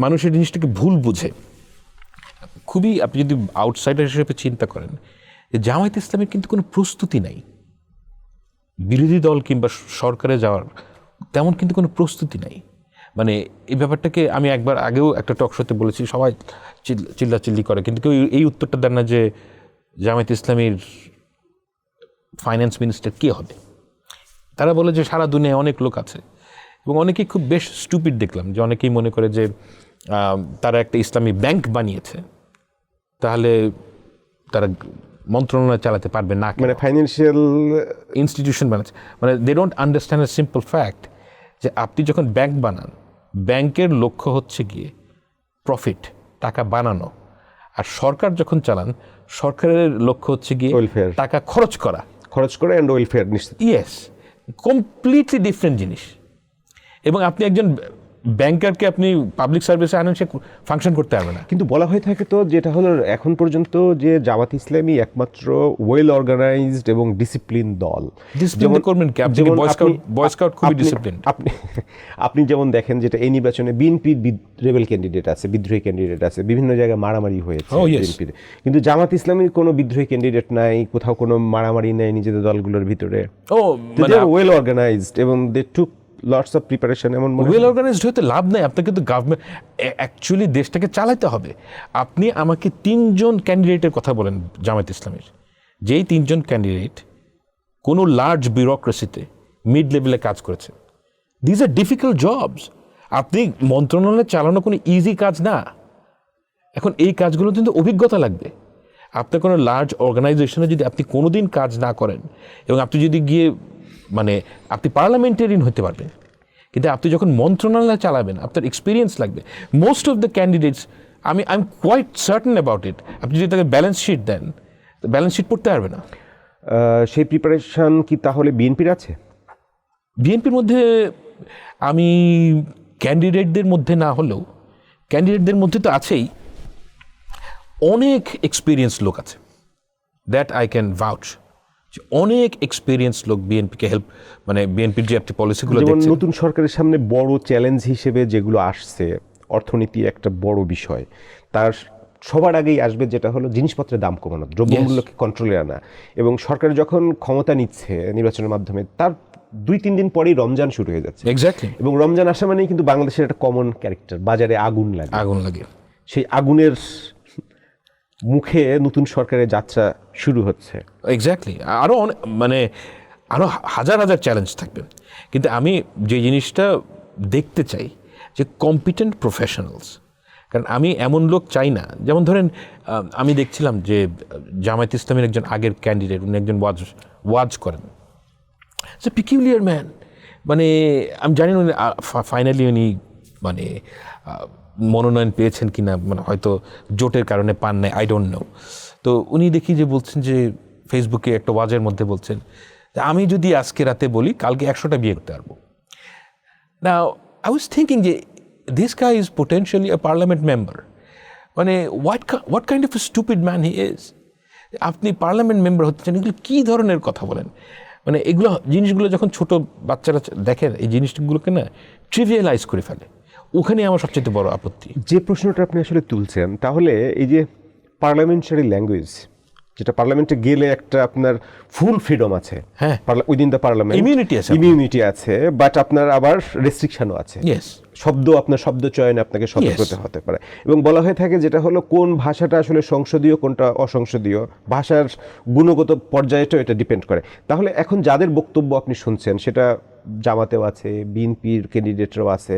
মানুষের জিনিসটাকে ভুল বুঝে। খুবই আপনি যদি আউটসাইডার হিসেবে চিন্তা করেন, যে জামায়াত ইসলামের কিন্তু কোনো প্রস্তুতি নাই বিরোধী দল কিংবা সরকারে যাওয়ার, তেমন কিন্তু কোনো প্রস্তুতি নাই। মানে এই ব্যাপারটাকে আমি একবার আগেও একটা টক শোতে বলেছি, সবাই চিল্লাচিল্লি করে, কিন্তু কেউ এই উত্তরটা দেন না যে জামায়াত ইসলামীর ফাইন্যান্স মিনিস্টার কে হবে। তারা বলে যে সারা দুনিয়ায় অনেক লোক আছে, এবং অনেকেই খুব বেশ স্টুপিড দেখলাম যে অনেকেই মনে করে যে তারা একটা ইসলামী ব্যাংক বানিয়েছে, তাহলে তারা মন্ত্রণালয় চালাতে পারবে না, মানে ফাইন্যান্সিয়াল ইনস্টিটিউশন বানাচ্ছে। মানে they don't understand a simple fact যে আপনি যখন ব্যাংক বানান, ব্যাংকের লক্ষ্য হচ্ছে গিয়ে প্রফিট, টাকা বানানো। আর সরকার যখন চালান, সরকারের লক্ষ্য হচ্ছে গিয়ে টাকা খরচ করা অ্যান্ড ওয়েলফেয়ার নিশ্চিত। ইয়েস, কমপ্লিটলি ডিফারেন্ট জিনিস। এবং আপনি একজন ব্যাংকারকে আপনি পাবলিক সার্ভিসে আনেন, সে ফাংশন করতে পারবে না। কিন্তু বলা হয়ে থাকে তো, যেটা হলো এখন পর্যন্ত যে জামাত ইসলামী একমাত্র ওয়েল অর্গানাইজড এবং ডিসিপ্লিন দল। ডিসিপ্লিন করবেন কি? আপনি বয় স্কাউট খুবই ডিসিপ্লিন। আপনি যেমন দেখেন, যেটা এই নির্বাচনে বিএনপির রেবেল ক্যান্ডিডেট আছে, বিদ্রোহী ক্যান্ডিডেট আছে, বিভিন্ন জায়গায় মারামারি হয়েছে বিএনপির, কিন্তু জামাত ইসলামীর কোনো বিদ্রোহী ক্যান্ডিডেট নাই, কোথাও কোনো মারামারি নেই নিজেদের দলগুলোর ভিতরে। ওয়েল অর্গানাইজড এবং দে টুক লটস অফ প্রিপারেশন। এমন ওয়েল অর্গানাইজড হতে লাভ নাই, আপনাকে তো গভর্নমেন্ট অ্যাকচুয়ালি দেশটাকে চালাতে হবে। আপনি আমাকে 3 জন ক্যান্ডিডেটের কথা বলেন জামায়াত ইসলামের, যেই 3 জন ক্যান্ডিডেট কোনো লার্জ বিউরোক্রেসিতে মিড লেভেলে কাজ করেছে। These are difficult jobs. আপনি মন্ত্রণালয় চালানো কোনো ইজি কাজ না। এখন এই কাজগুলো কিন্তু অভিজ্ঞতা লাগবে। আপনার কোনো লার্জ অর্গানাইজেশনে যদি আপনি কোনোদিন কাজ না করেন, এবং আপনি যদি গিয়ে মানে আপনি পার্লামেন্টেরিয়ান হতে পারবেন, কিন্তু আপনি যখন মন্ত্রণালয় চালাবেন আপনার এক্সপিরিয়েন্স লাগবে। Most of the candidates, I am quite certain about it, আপনি যদি তাকে ব্যালেন্স শিট দেন, ব্যালেন্স শিট পড়তে পারবে না। সেই প্রিপারেশন কি তাহলে বিএনপির আছে? বিএনপির মধ্যে আমি ক্যান্ডিডেটদের মধ্যে না হলেও ক্যান্ডিডেটদের মধ্যে তো আছেই, অনেক এক্সপিরিয়েন্স লোক আছে, দ্যাট আই ক্যান ভাউচ। অনেক এক্সপিরিয়েন্স লোক বিএনপিকে হেল্প, মানে বিএনপির যে একটি পলিসিগুলো যেমন দেখছে। নতুন সরকারের সামনে বড় চ্যালেঞ্জ হিসেবে যেগুলো আসছে, অর্থনীতি একটা বড় বিষয়, তার সবার আগেই আসবে যেটা হলো জিনিসপত্রের দাম কমানো, দ্রব্যমূল্যকে কন্ট্রোলে আনা। এবং সরকার যখন ক্ষমতা নিচ্ছে নির্বাচনের মাধ্যমে, তার 2-3 দিন পরেই রমজান শুরু হয়ে যাচ্ছে। এক্স্যাক্টলি। এবং রমজান আসা মানেই কিন্তু বাংলাদেশের একটা কমন ক্যারেক্টার, বাজারে আগুন লাগে। আগুন লাগে। সেই আগুনের মুখে নতুন সরকারের যাত্রা শুরু হচ্ছে। এক্স্যাক্টলি। আরও মানে আরও হাজার হাজার চ্যালেঞ্জ থাকবে, কিন্তু আমি যে জিনিসটা দেখতে চাই যে কম্পিটেন্ট প্রফেশনালস। কারণ আমি এমন লোক চাই না, যেমন ধরেন আমি দেখছিলাম যে জামায়াত ইসলামের একজন আগের ক্যান্ডিডেট, উনি একজন ওয়াজ করেন, সে পিকিউলিয়ার ম্যান, মানে আমি জানি না ফাইনালি উনি মানে মনোনয়ন পেয়েছেন কিনা, মানে হয়তো জোটের কারণে পান নাই, আই ডোন্ট নো। তো উনি দেখি যে বলছেন যে ফেসবুকে একটা ওয়াজের মধ্যে বলছেন যে আমি যদি আজকে রাতে বলি কালকে 100টা বিয়ে করতে পারবো। নাও আই ওয়াজ থিঙ্কিং যে this guy is potentially a parliament member, মানে what kind of a stupid man he is. আপনি পার্লামেন্ট মেম্বার হচ্ছেন, এগুলো কী ধরনের কথা বলেন? মানে এগুলো জিনিসগুলো যখন ছোট বাচ্চারা দেখেন, এই জিনিসগুলোকে না ট্রিভিয়ালাইজ করে ফেলে, ওখানে আমার সবচেয়ে বড় আপত্তি। যে প্রশ্নটা আপনি আসলে তুলছেন, তাহলে এই যে পার্লামেন্টারি ল্যাঙ্গুয়েজ, যেটা পার্লামেন্টে গেলে একটা আপনার ফুল ফ্রিডম আছে, হ্যাঁ, উইদিন দ্য পার্লামেন্ট ইমিউনিটি আছে, বাট আপনার আবার রেস্ট্রিকশনও আছে। ইয়েস, আপনার শব্দ চয়নে আপনাকে সতর্ক হতে পারে। এবং বলা হয়ে থাকে যেটা হলো কোন ভাষাটা আসলে সংসদীয় কোনটা অসংসদীয়, ভাষার গুণগত পর্যায়েটাও এটা ডিপেন্ড করে। তাহলে এখন যাদের বক্তব্য আপনি শুনছেন, সেটা জামাতেও আছে, বিএনপির ক্যান্ডিডেটরাও আছে,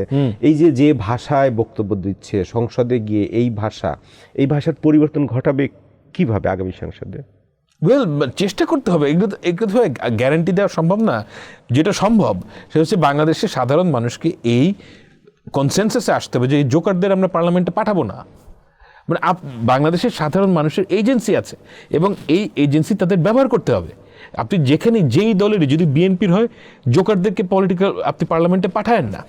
এই যে ভাষায় বক্তব্য দিচ্ছে সংসদে গিয়ে, এই ভাষার পরিবর্তন ঘটাবে কিভাবে আগামী সংসদে? ওয়েল, চেষ্টা করতে হবে। এগুলো তো গ্যারান্টি দেওয়া সম্ভব না। যেটা সম্ভব সেটা হচ্ছে বাংলাদেশের সাধারণ মানুষকে এই কনসেনসাসে আসতে হবে যে এই জোকারদের আমরা পার্লামেন্টে পাঠাবো না। মানে বাংলাদেশের সাধারণ মানুষের এজেন্সি আছে এবং এই এজেন্সি তাদের ব্যবহার করতে হবে। আপনি যেখানে যেই দলেরই, যদি বিএনপির হয়, জোকারদেরকে আপনি পার্লামেন্টে পাঠায়েন না।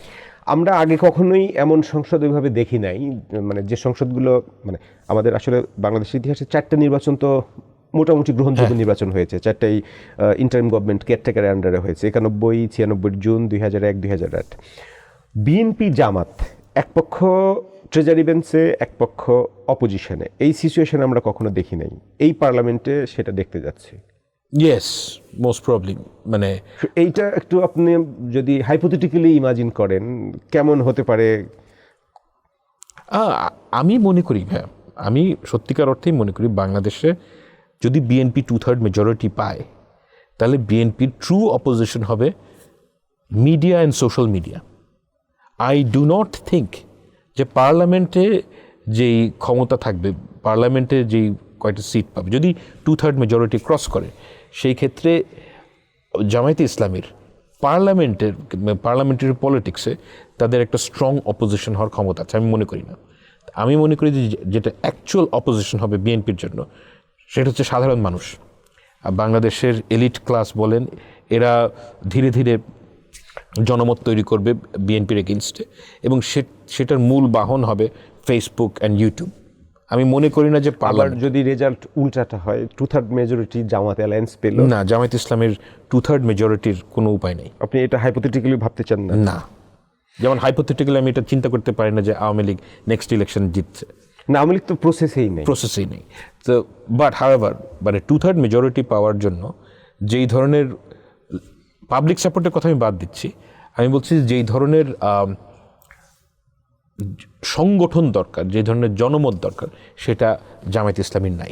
আমরা আগে কখনোই এমন সংসদ ওইভাবে দেখি নাই, মানে যে সংসদগুলো, মানে আমাদের আসলে বাংলাদেশের ইতিহাসে 4টা নির্বাচন তো মোটামুটি গ্রহণযোগ্য নির্বাচন হয়েছে, 4টাই ইন্টারিম গভর্নমেন্ট কেয়ারটেকারের আন্ডারে হয়েছে, 91, 96 জুন, 2001, 2008। বিএনপি জামাত এক পক্ষ ট্রেজারি বেঞ্চে, এক পক্ষ অপোজিশনে, এই সিচুয়েশন আমরা কখনো দেখি নাই। এই পার্লামেন্টে সেটা দেখতে যাচ্ছি। Yes, most probably. মানে এইটা একটু আপনি যদি হাইপোথেটিক্যালি ইমাজিন করেন, কেমন হতে পারে? আমি মনে করি, হ্যাঁ, আমি সত্যিকার অর্থেই মনে করি বাংলাদেশে যদি বিএনপি 2/3 মেজরিটি পায়, তাহলে বিএনপির ট্রু অপোজিশন হবে media and social media. I do not think যে পার্লামেন্টে যেই ক্ষমতা থাকবে, পার্লামেন্টে যেই কয়টা সিট পাবে, যদি 2/3 মেজরিটি ক্রস করে, সেই ক্ষেত্রে জামায়াতে ইসলামীর পার্লামেন্টারি পলিটিক্সে তাদের একটা স্ট্রং অপোজিশন হওয়ার ক্ষমতা আছে। আমি মনে করি না। আমি মনে করি যে যেটা অ্যাকচুয়াল অপোজিশন হবে বিএনপির জন্য, সেটা হচ্ছে সাধারণ মানুষ। বাংলাদেশের এলিট ক্লাস বলেন, এরা ধীরে ধীরে জনমত তৈরি করবে বিএনপির এগেইনস্টে, এবং সেটার মূল বাহন হবে ফেসবুক অ্যান্ড ইউটিউব। আমি মনে করি না যে যদি রেজাল্ট উল্টাটা হয়, 2/3 মেজরিটি জামাত অ্যালায়েন্স পেল না, জামায়াত ইসলামের 2/3 মেজরিটির কোনো উপায় নেই। আপনি এটা হাইপোথেটিক্যালি ভাবতে চান না? না, যেমন হাইপোথেটিক্যালি আমি এটা চিন্তা করতে পারি না যে আওয়ামী লীগ নেক্সট ইলেকশন জিতছে। না, আওয়ামী লীগ তো প্রসেসেই নেই। তো বাট হাউএভার, মানে 2/3 মেজরিটি পাওয়ার জন্য যেই ধরনের পাবলিক সাপোর্টের কথা আমি বাদ দিচ্ছি, আমি বলছি যেই ধরনের সংগঠন দরকার, যে ধরনের জনমত দরকার, সেটা জামায়াত ইসলামীর নাই।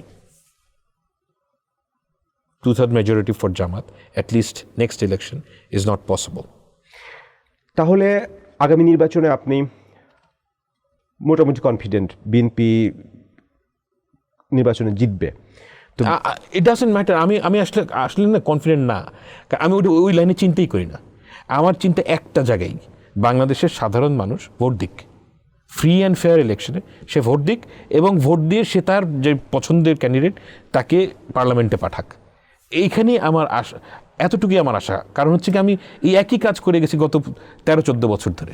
2/3 majority for Jamaat at least next election is not possible. তাহলে আগামী নির্বাচনে আপনি মোটামুটি কনফিডেন্ট বিএনপি নির্বাচনে জিতবে। It doesn't matter. আমি আসলে না কনফিডেন্ট না, আমি ওই লাইনে চিন্তাই করি না। আমার চিন্তা একটা জায়গায়, বাংলাদেশের সাধারণ মানুষ ভোট দিক, ফ্রি অ্যান্ড ফেয়ার ইলেকশনে সে ভোট দিক, এবং ভোট দিয়ে সে তার যে পছন্দের ক্যান্ডিডেট তাকে পার্লামেন্টে পাঠাক। এইখানেই আমার আশা, এতটুকুই আমার আশা। কারণ হচ্ছে কি, আমি এই একই কাজ করে গেছি গত 13-14 বছর ধরে।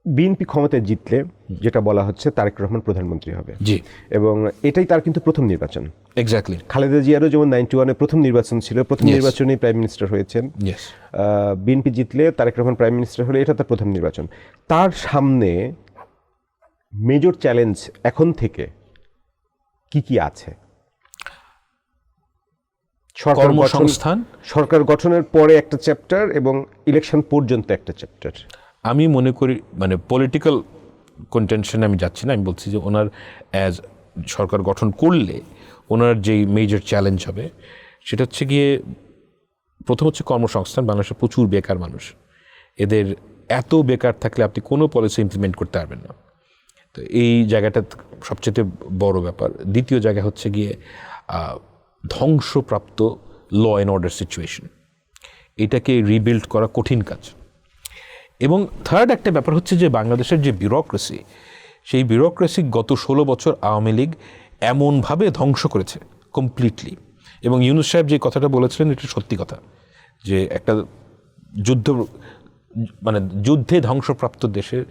বিএনপি ক্ষমতায় জিতলে যেটা বলা হচ্ছে তারেক রহমান প্রধানমন্ত্রী হবে, জি, এবং এটাই তার কিন্তু প্রথম নির্বাচন। এক্স্যাক্টলি। খালেদা জিয়ারও যেমন 91-এ প্রথম নির্বাচন ছিল, প্রথম Yes. নির্বাচনেই প্রাইম মিনিস্টার হয়েছেন। ইয়েস। বিএনপি জিতলে তারেক রহমান প্রাইম মিনিস্টার হলে এটা তার প্রথম নির্বাচন। তার সামনে মেজর চ্যালেঞ্জ এখন থেকে কি কি আছে? কর্মসংস্থান। সরকার গঠনের পরে একটা চ্যাপ্টার এবং ইলেকশন পর্যন্ত একটা চ্যাপ্টার। আমি মনে করি, মানে পলিটিক্যাল কন্টেনশনে আমি যাচ্ছি না, আমি বলছি যে ওনার অ্যাজ সরকার গঠন করলে ওনার যেই মেজর চ্যালেঞ্জ হবে সেটা হচ্ছে গিয়ে, প্রথম হচ্ছে কর্মসংস্থান। বাংলাদেশে প্রচুর বেকার মানুষ, এদের এত বেকার থাকলে আপনি কোনো পলিসি ইমপ্লিমেন্ট করতে পারবেন না। তো এই জায়গাটা সবচেয়ে বড় ব্যাপার। দ্বিতীয় জায়গা হচ্ছে গিয়ে ধ্বংসপ্রাপ্ত ল অ্যান্ড অর্ডার সিচুয়েশন, এটাকে রিবিল্ড করা কঠিন কাজ। এবং থার্ড একটা ব্যাপার হচ্ছে যে বাংলাদেশের যে বিউরোক্রেসি, সেই বিউরোক্রেসি গত 16 বছর আওয়ামী লীগ এমনভাবে ধ্বংস করেছে কমপ্লিটলি। এবং ইউনূস সাহেব যে কথাটা বলেছিলেন এটা সত্যি কথা, যে একটা যুদ্ধে ধ্বংসপ্রাপ্ত দেশের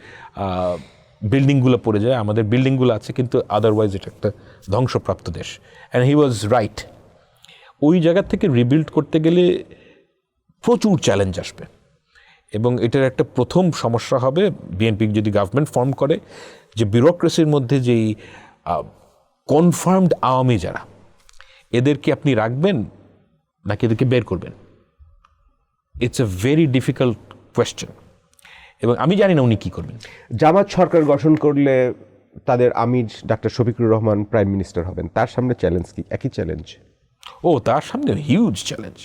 বিল্ডিংগুলো পড়ে যায়, আমাদের বিল্ডিংগুলো আছে কিন্তু আদারওয়াইজ এটা একটা ধ্বংসপ্রাপ্ত দেশ। And he was right. ওই জায়গা থেকে রিবিল্ড করতে গেলে প্রচুর চ্যালেঞ্জ আসবে, এবং এটার একটা প্রথম সমস্যা হবে বিএনপি যদি গভর্নমেন্ট ফর্ম করে, যে বিউরোক্রেসির মধ্যে যেই কনফার্মড আওয়ামী যারা, এদেরকে আপনি রাখবেন নাকি এদেরকে বের করবেন? It's a very difficult question, এবং আমি জানি না উনি কী করবেন। জামাত সরকার গঠন করলে তাদের আমির doctor Shafiqur Rahman prime minister হবেন, তার সামনে চ্যালেঞ্জ কি? একই চ্যালেঞ্জ? তার সামনে হিউজ চ্যালেঞ্জ।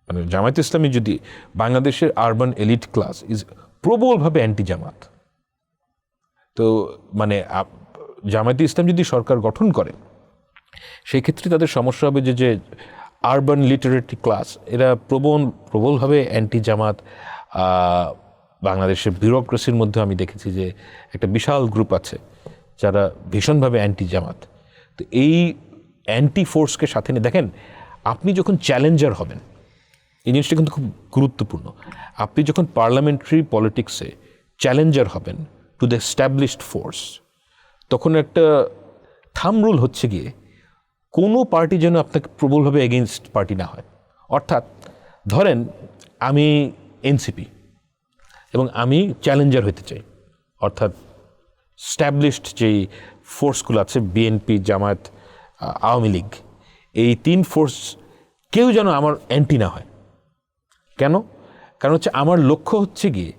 মানে জামায়াত ইসলামী যদি, বাংলাদেশের আরবান এলিট ক্লাস ইজ প্রবলভাবে অ্যান্টি জামাত। তো মানে জামায়াত ইসলাম যদি সরকার গঠন করে, সেই ক্ষেত্রে তাদের সমস্যা হবে যে আরবান লিটারেটি ক্লাস এরা প্রবলভাবে অ্যান্টি জামাত। বাংলাদেশের বিউরোক্রেসির মধ্যে আমি দেখেছি যে একটা বিশাল গ্রুপ আছে যারা ভীষণভাবে অ্যান্টি জামাত। তো এই অ্যান্টি ফোর্সকে সাথে নিয়ে দেখেন, আপনি যখন চ্যালেঞ্জার হবেন, এই জিনিসটা কিন্তু খুব গুরুত্বপূর্ণ। আপনি যখন পার্লামেন্টারি পলিটিক্সে চ্যালেঞ্জার হবেন টু দ্য এস্টাবলিশড ফোর্স, তখন একটা থাম রুল হচ্ছে গিয়ে কোনো পার্টি যেন আপনাকে প্রবলভাবে এগেনস্ট পার্টি না হয়। অর্থাৎ ধরেন আমি এনসিপি এবং আমি চ্যালেঞ্জার হতে চাই, অর্থাৎ স্ট্যাবলিশড যেই ফোর্সগুলো আছে বিএনপি, জামায়াত, আওয়ামী লীগ, এই 3 ফোর্স কেউ যেন আমার অ্যান্টি না হয়। কেন? কারণ হচ্ছে আমার লক্ষ্য হচ্ছে গিয়ে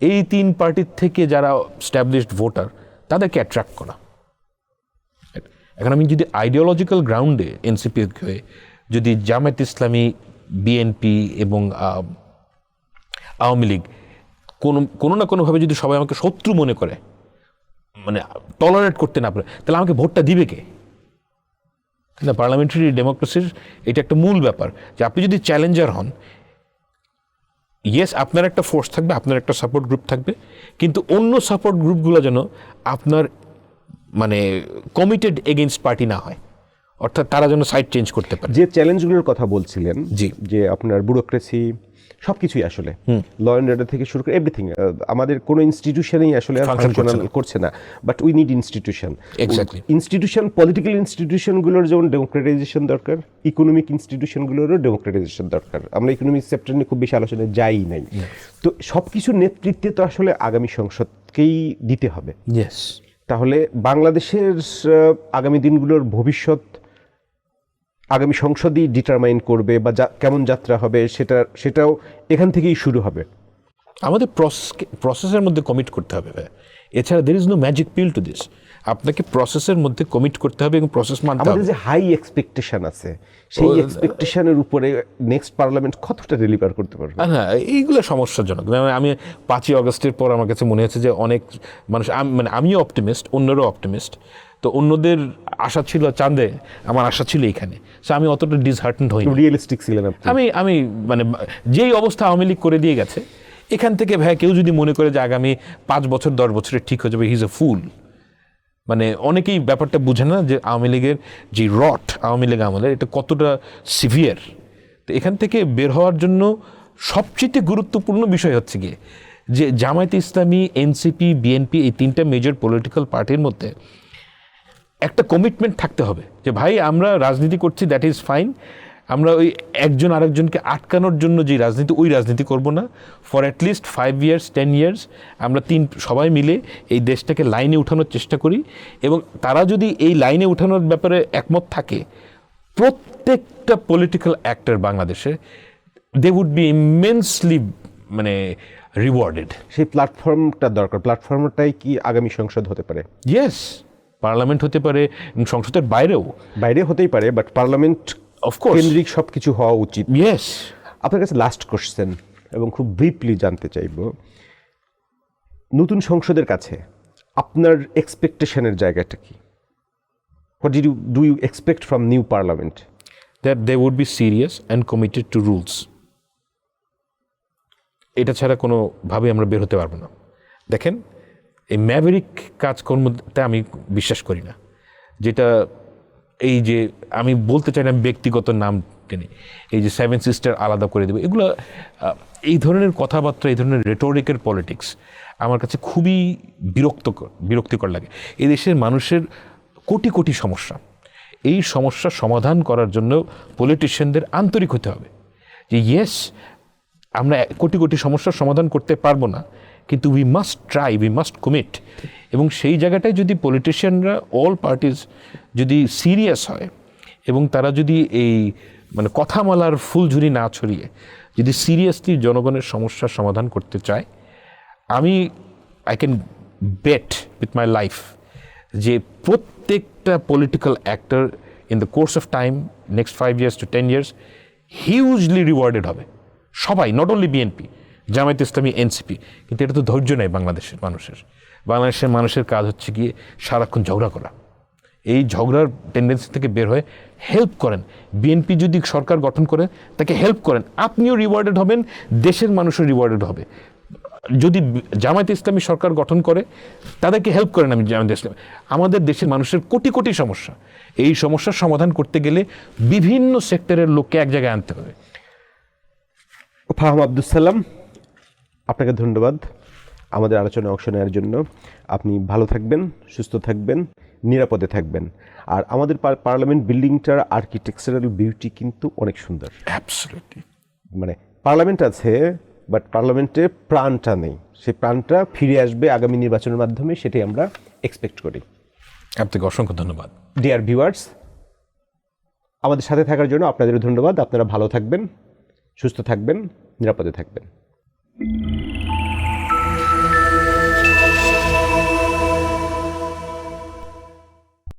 এই 3 পার্টির থেকে যারা স্ট্যাবলিশড ভোটার তাদেরকে অ্যাট্রাক্ট করা। এখন আমি যদি আইডিওলজিক্যাল গ্রাউন্ডে এনসিপি হয়ে যদি জামায়াত ইসলামী, বিএনপি এবং আওয়ামী লীগ কোনো না কোনোভাবে যদি সবাই আমাকে শত্রু মনে করে, মানে টলারেট করতে না পারে, তাহলে আমাকে ভোটটা দিবে কে? না, পার্লামেন্টারি ডেমোক্রেসির এটা একটা মূল ব্যাপার, যে আপনি যদি চ্যালেঞ্জার হন, ইয়েস আপনার একটা ফোর্স থাকবে, আপনার একটা সাপোর্ট গ্রুপ থাকবে, কিন্তু অন্য সাপোর্ট গ্রুপগুলো যেন আপনার মানে কমিটেড এগেইনস্ট পার্টি না হয়, অর্থাৎ তারা যেন সাইড চেঞ্জ করতে পারে। যে চ্যালেঞ্জগুলোর কথা বলছিলেন, জি, যে আপনার ব্যুরোক্রেসি সব কিছুই আসলে ল অ্যান্ড অর্ডার থেকে শুরু করে এভরিথিং, আমাদের কোনো ইনস্টিটিউশনই আসলে ফাংশনাল করছে না, but we need institution. Exactly. Institution, political ইনস্টিটিউশনগুলোর যেমন ডেমোক্রেটাইজেশন দরকার, ইকোনমিক ইনস্টিটিউশনগুলোরও ডেমোক্রেটাইজেশন দরকার। আমরা ইকোনমিক সেক্টর নিয়ে খুব বেশি আলোচনায় যাই নাই। তো সব কিছুর নেতৃত্বে তো আসলে আগামী সংসদকেই দিতে হবে। ইয়েস। তাহলে বাংলাদেশের আগামী দিনগুলোর ভবিষ্যৎ আগামী সংসদই ডিটারমাইন করবে, বা কেমন যাত্রা হবে সেটাও এখান থেকেই শুরু হবে। আমাদের প্রসেসের মধ্যে কমিট করতে হবে। এছাড়া there is no magic pill to this. আপনাকে প্রসেসের মধ্যে কমিট করতে হবে এবং প্রসেস মানতে আমাদের হবে। যে হাই এক্সপেকটেশন আছে সেই এক্সপেকটেশনের উপরে নেক্সট পার্লামেন্ট কতটা ডেলিভার করতে পারবে? হ্যাঁ, এইগুলো সমস্যাজনক। মানে আমি 5ই আগস্টের পর আমার কাছে মনে হচ্ছে যে অনেক মানুষ, মানে আমিও অপটিমিস্ট, অন্যরাও অপটিমিস্ট। তো অন্যদের আশা ছিল চাঁদে, আমার আশা ছিল এইখানে। সো আমি অতটা ডিসহার্টেন্ড হইনি। রিয়েলিস্টিক ছিলেন আপনি। আমি মানে যেই অবস্থা আওয়ামী লীগ করে দিয়ে গেছে, এখান থেকে ভাই কেউ যদি মনে করে যে আগামী 5 বছর 10 বছরে ঠিক হয়ে যাবে, হি ইজ এ ফুল। মানে অনেকেই ব্যাপারটা বুঝে না যে আওয়ামী লীগের যে রট, আওয়ামী লীগ আমলের, এটা কতটা সিভিয়ার। তো এখান থেকে বের হওয়ার জন্য সবচেয়ে গুরুত্বপূর্ণ বিষয় হচ্ছে গিয়ে যে জামায়াতে ইসলামী, এনসিপি, বিএনপি, এই 3টা মেজর পলিটিক্যাল পার্টির মধ্যে একটা কমিটমেন্ট থাকতে হবে যে ভাই আমরা রাজনীতি করছি, দ্যাট ইজ ফাইন। আমরা ওই একজন আরেকজনকে আটকানোর জন্য যে রাজনীতি, ওই রাজনীতি করব না। ফর অ্যাটলিস্ট 5 ইয়ার্স 10 ইয়ার্স আমরা সবাই মিলে এই দেশটাকে লাইনে উঠানোর চেষ্টা করি। এবং তারা যদি এই লাইনে উঠানোর ব্যাপারে একমত থাকে, প্রত্যেকটা পলিটিক্যাল অ্যাক্টর বাংলাদেশে, দে উড বি ইমেন্সলি মানে রিওয়ার্ডেড। সেই প্ল্যাটফর্মটা দরকার। প্ল্যাটফর্মটাই কি আগামী সংসদ হতে পারে? ইয়েস, পার্লামেন্ট হতে পারে, সংসদের বাইরেও। বাইরে হতেই পারে, বাট পার্লামেন্ট অফকোর্স কেন্দ্রিক সবকিছু হওয়া উচিত। ইয়েস। আপনার কাছে লাস্ট কোশ্চেন এবং খুব ব্রিফলি জানতে চাইব, নতুন সংসদের কাছে আপনার এক্সপেকটেশনের জায়গাটা কি? What do you expect from new parliament? that they would be serious and committed to rules. এটা ছাড়া কোনোভাবে আমরা বের হতে পারবো না। দেখেন, এই ম্যাভেরিক কাজকর্মতে আমি বিশ্বাস করি না। যেটা এই যে আমি বলতে চাই না ব্যক্তিগত নাম টেনে, এই যে 7 সিস্টার আলাদা করে দেবে, এগুলো এই ধরনের কথাবার্তা, এই ধরনের রেটোরিকের পলিটিক্স আমার কাছে খুবই বিরক্তিকর লাগে। এই দেশের মানুষের কোটি কোটি সমস্যা, এই সমস্যার সমাধান করার জন্য পলিটিশিয়ানদের আন্তরিক হতে হবে যে ইয়েস, আমরা কোটি কোটি সমস্যার সমাধান করতে পারবো না, কিন্তু we must try, we must commit. এবং সেই জায়গাটায় যদি পলিটিশিয়ানরা, অল পার্টিজ যদি সিরিয়াস হয় এবং তারা যদি এই মানে কথামালার ফুলঝুরি না ছড়িয়ে যদি সিরিয়াসলি জনগণের সমস্যার সমাধান করতে চায়, I can bet with my life যে প্রত্যেকটা political actor in the course of time, next 5 years to 10 years, hugely rewarded হবে। সবাই, not only BNP, Jamaat Islami, NCP. কিন্তু এটা তো ধৈর্য নেই বাংলাদেশের মানুষের কাজ হচ্ছে গিয়ে সারাক্ষণ ঝগড়া করা। এই ঝগড়ার টেন্ডেন্সি থেকে বের হয়ে হেল্প করেন। বিএনপি যদি সরকার গঠন করে, তাকে হেল্প করেন, আপনিও রিওয়ার্ডেড হবেন, দেশের মানুষও রিওয়ার্ডেড হবে। যদি জামায়াত ইসলামী সরকার গঠন করে, তাদেরকে হেল্প করেন। আমি জামায়াত ইসলামী, আমাদের দেশের মানুষের কোটি কোটি সমস্যা, এই সমস্যার সমাধান করতে গেলে বিভিন্ন সেক্টরের লোককে এক জায়গায় আনতে হবে। ফাহাম আব্দুস সালাম, আপনাকে ধন্যবাদ আমাদের আলোচনায় অংশ নেওয়ার জন্য। আপনি ভালো থাকবেন, সুস্থ থাকবেন, নিরাপদে থাকবেন। আর আমাদের পার্লামেন্ট বিল্ডিংটার আর্কিটেকচারাল বিউটি কিন্তু অনেক সুন্দর। অ্যাবসলিউটলি। মানে পার্লামেন্ট আছে, বাট পার্লামেন্টে প্রাণটা নেই। সেই প্রাণটা ফিরে আসবে আগামী নির্বাচনের মাধ্যমে, সেটাই আমরা এক্সপেক্ট করি। আপনাকে অসংখ্য ধন্যবাদ। ডিয়ার ভিউয়ার্স, আমাদের সাথে থাকার জন্য আপনাদের ধন্যবাদ। আপনারা ভালো থাকবেন, সুস্থ থাকবেন, নিরাপদে থাকবেন।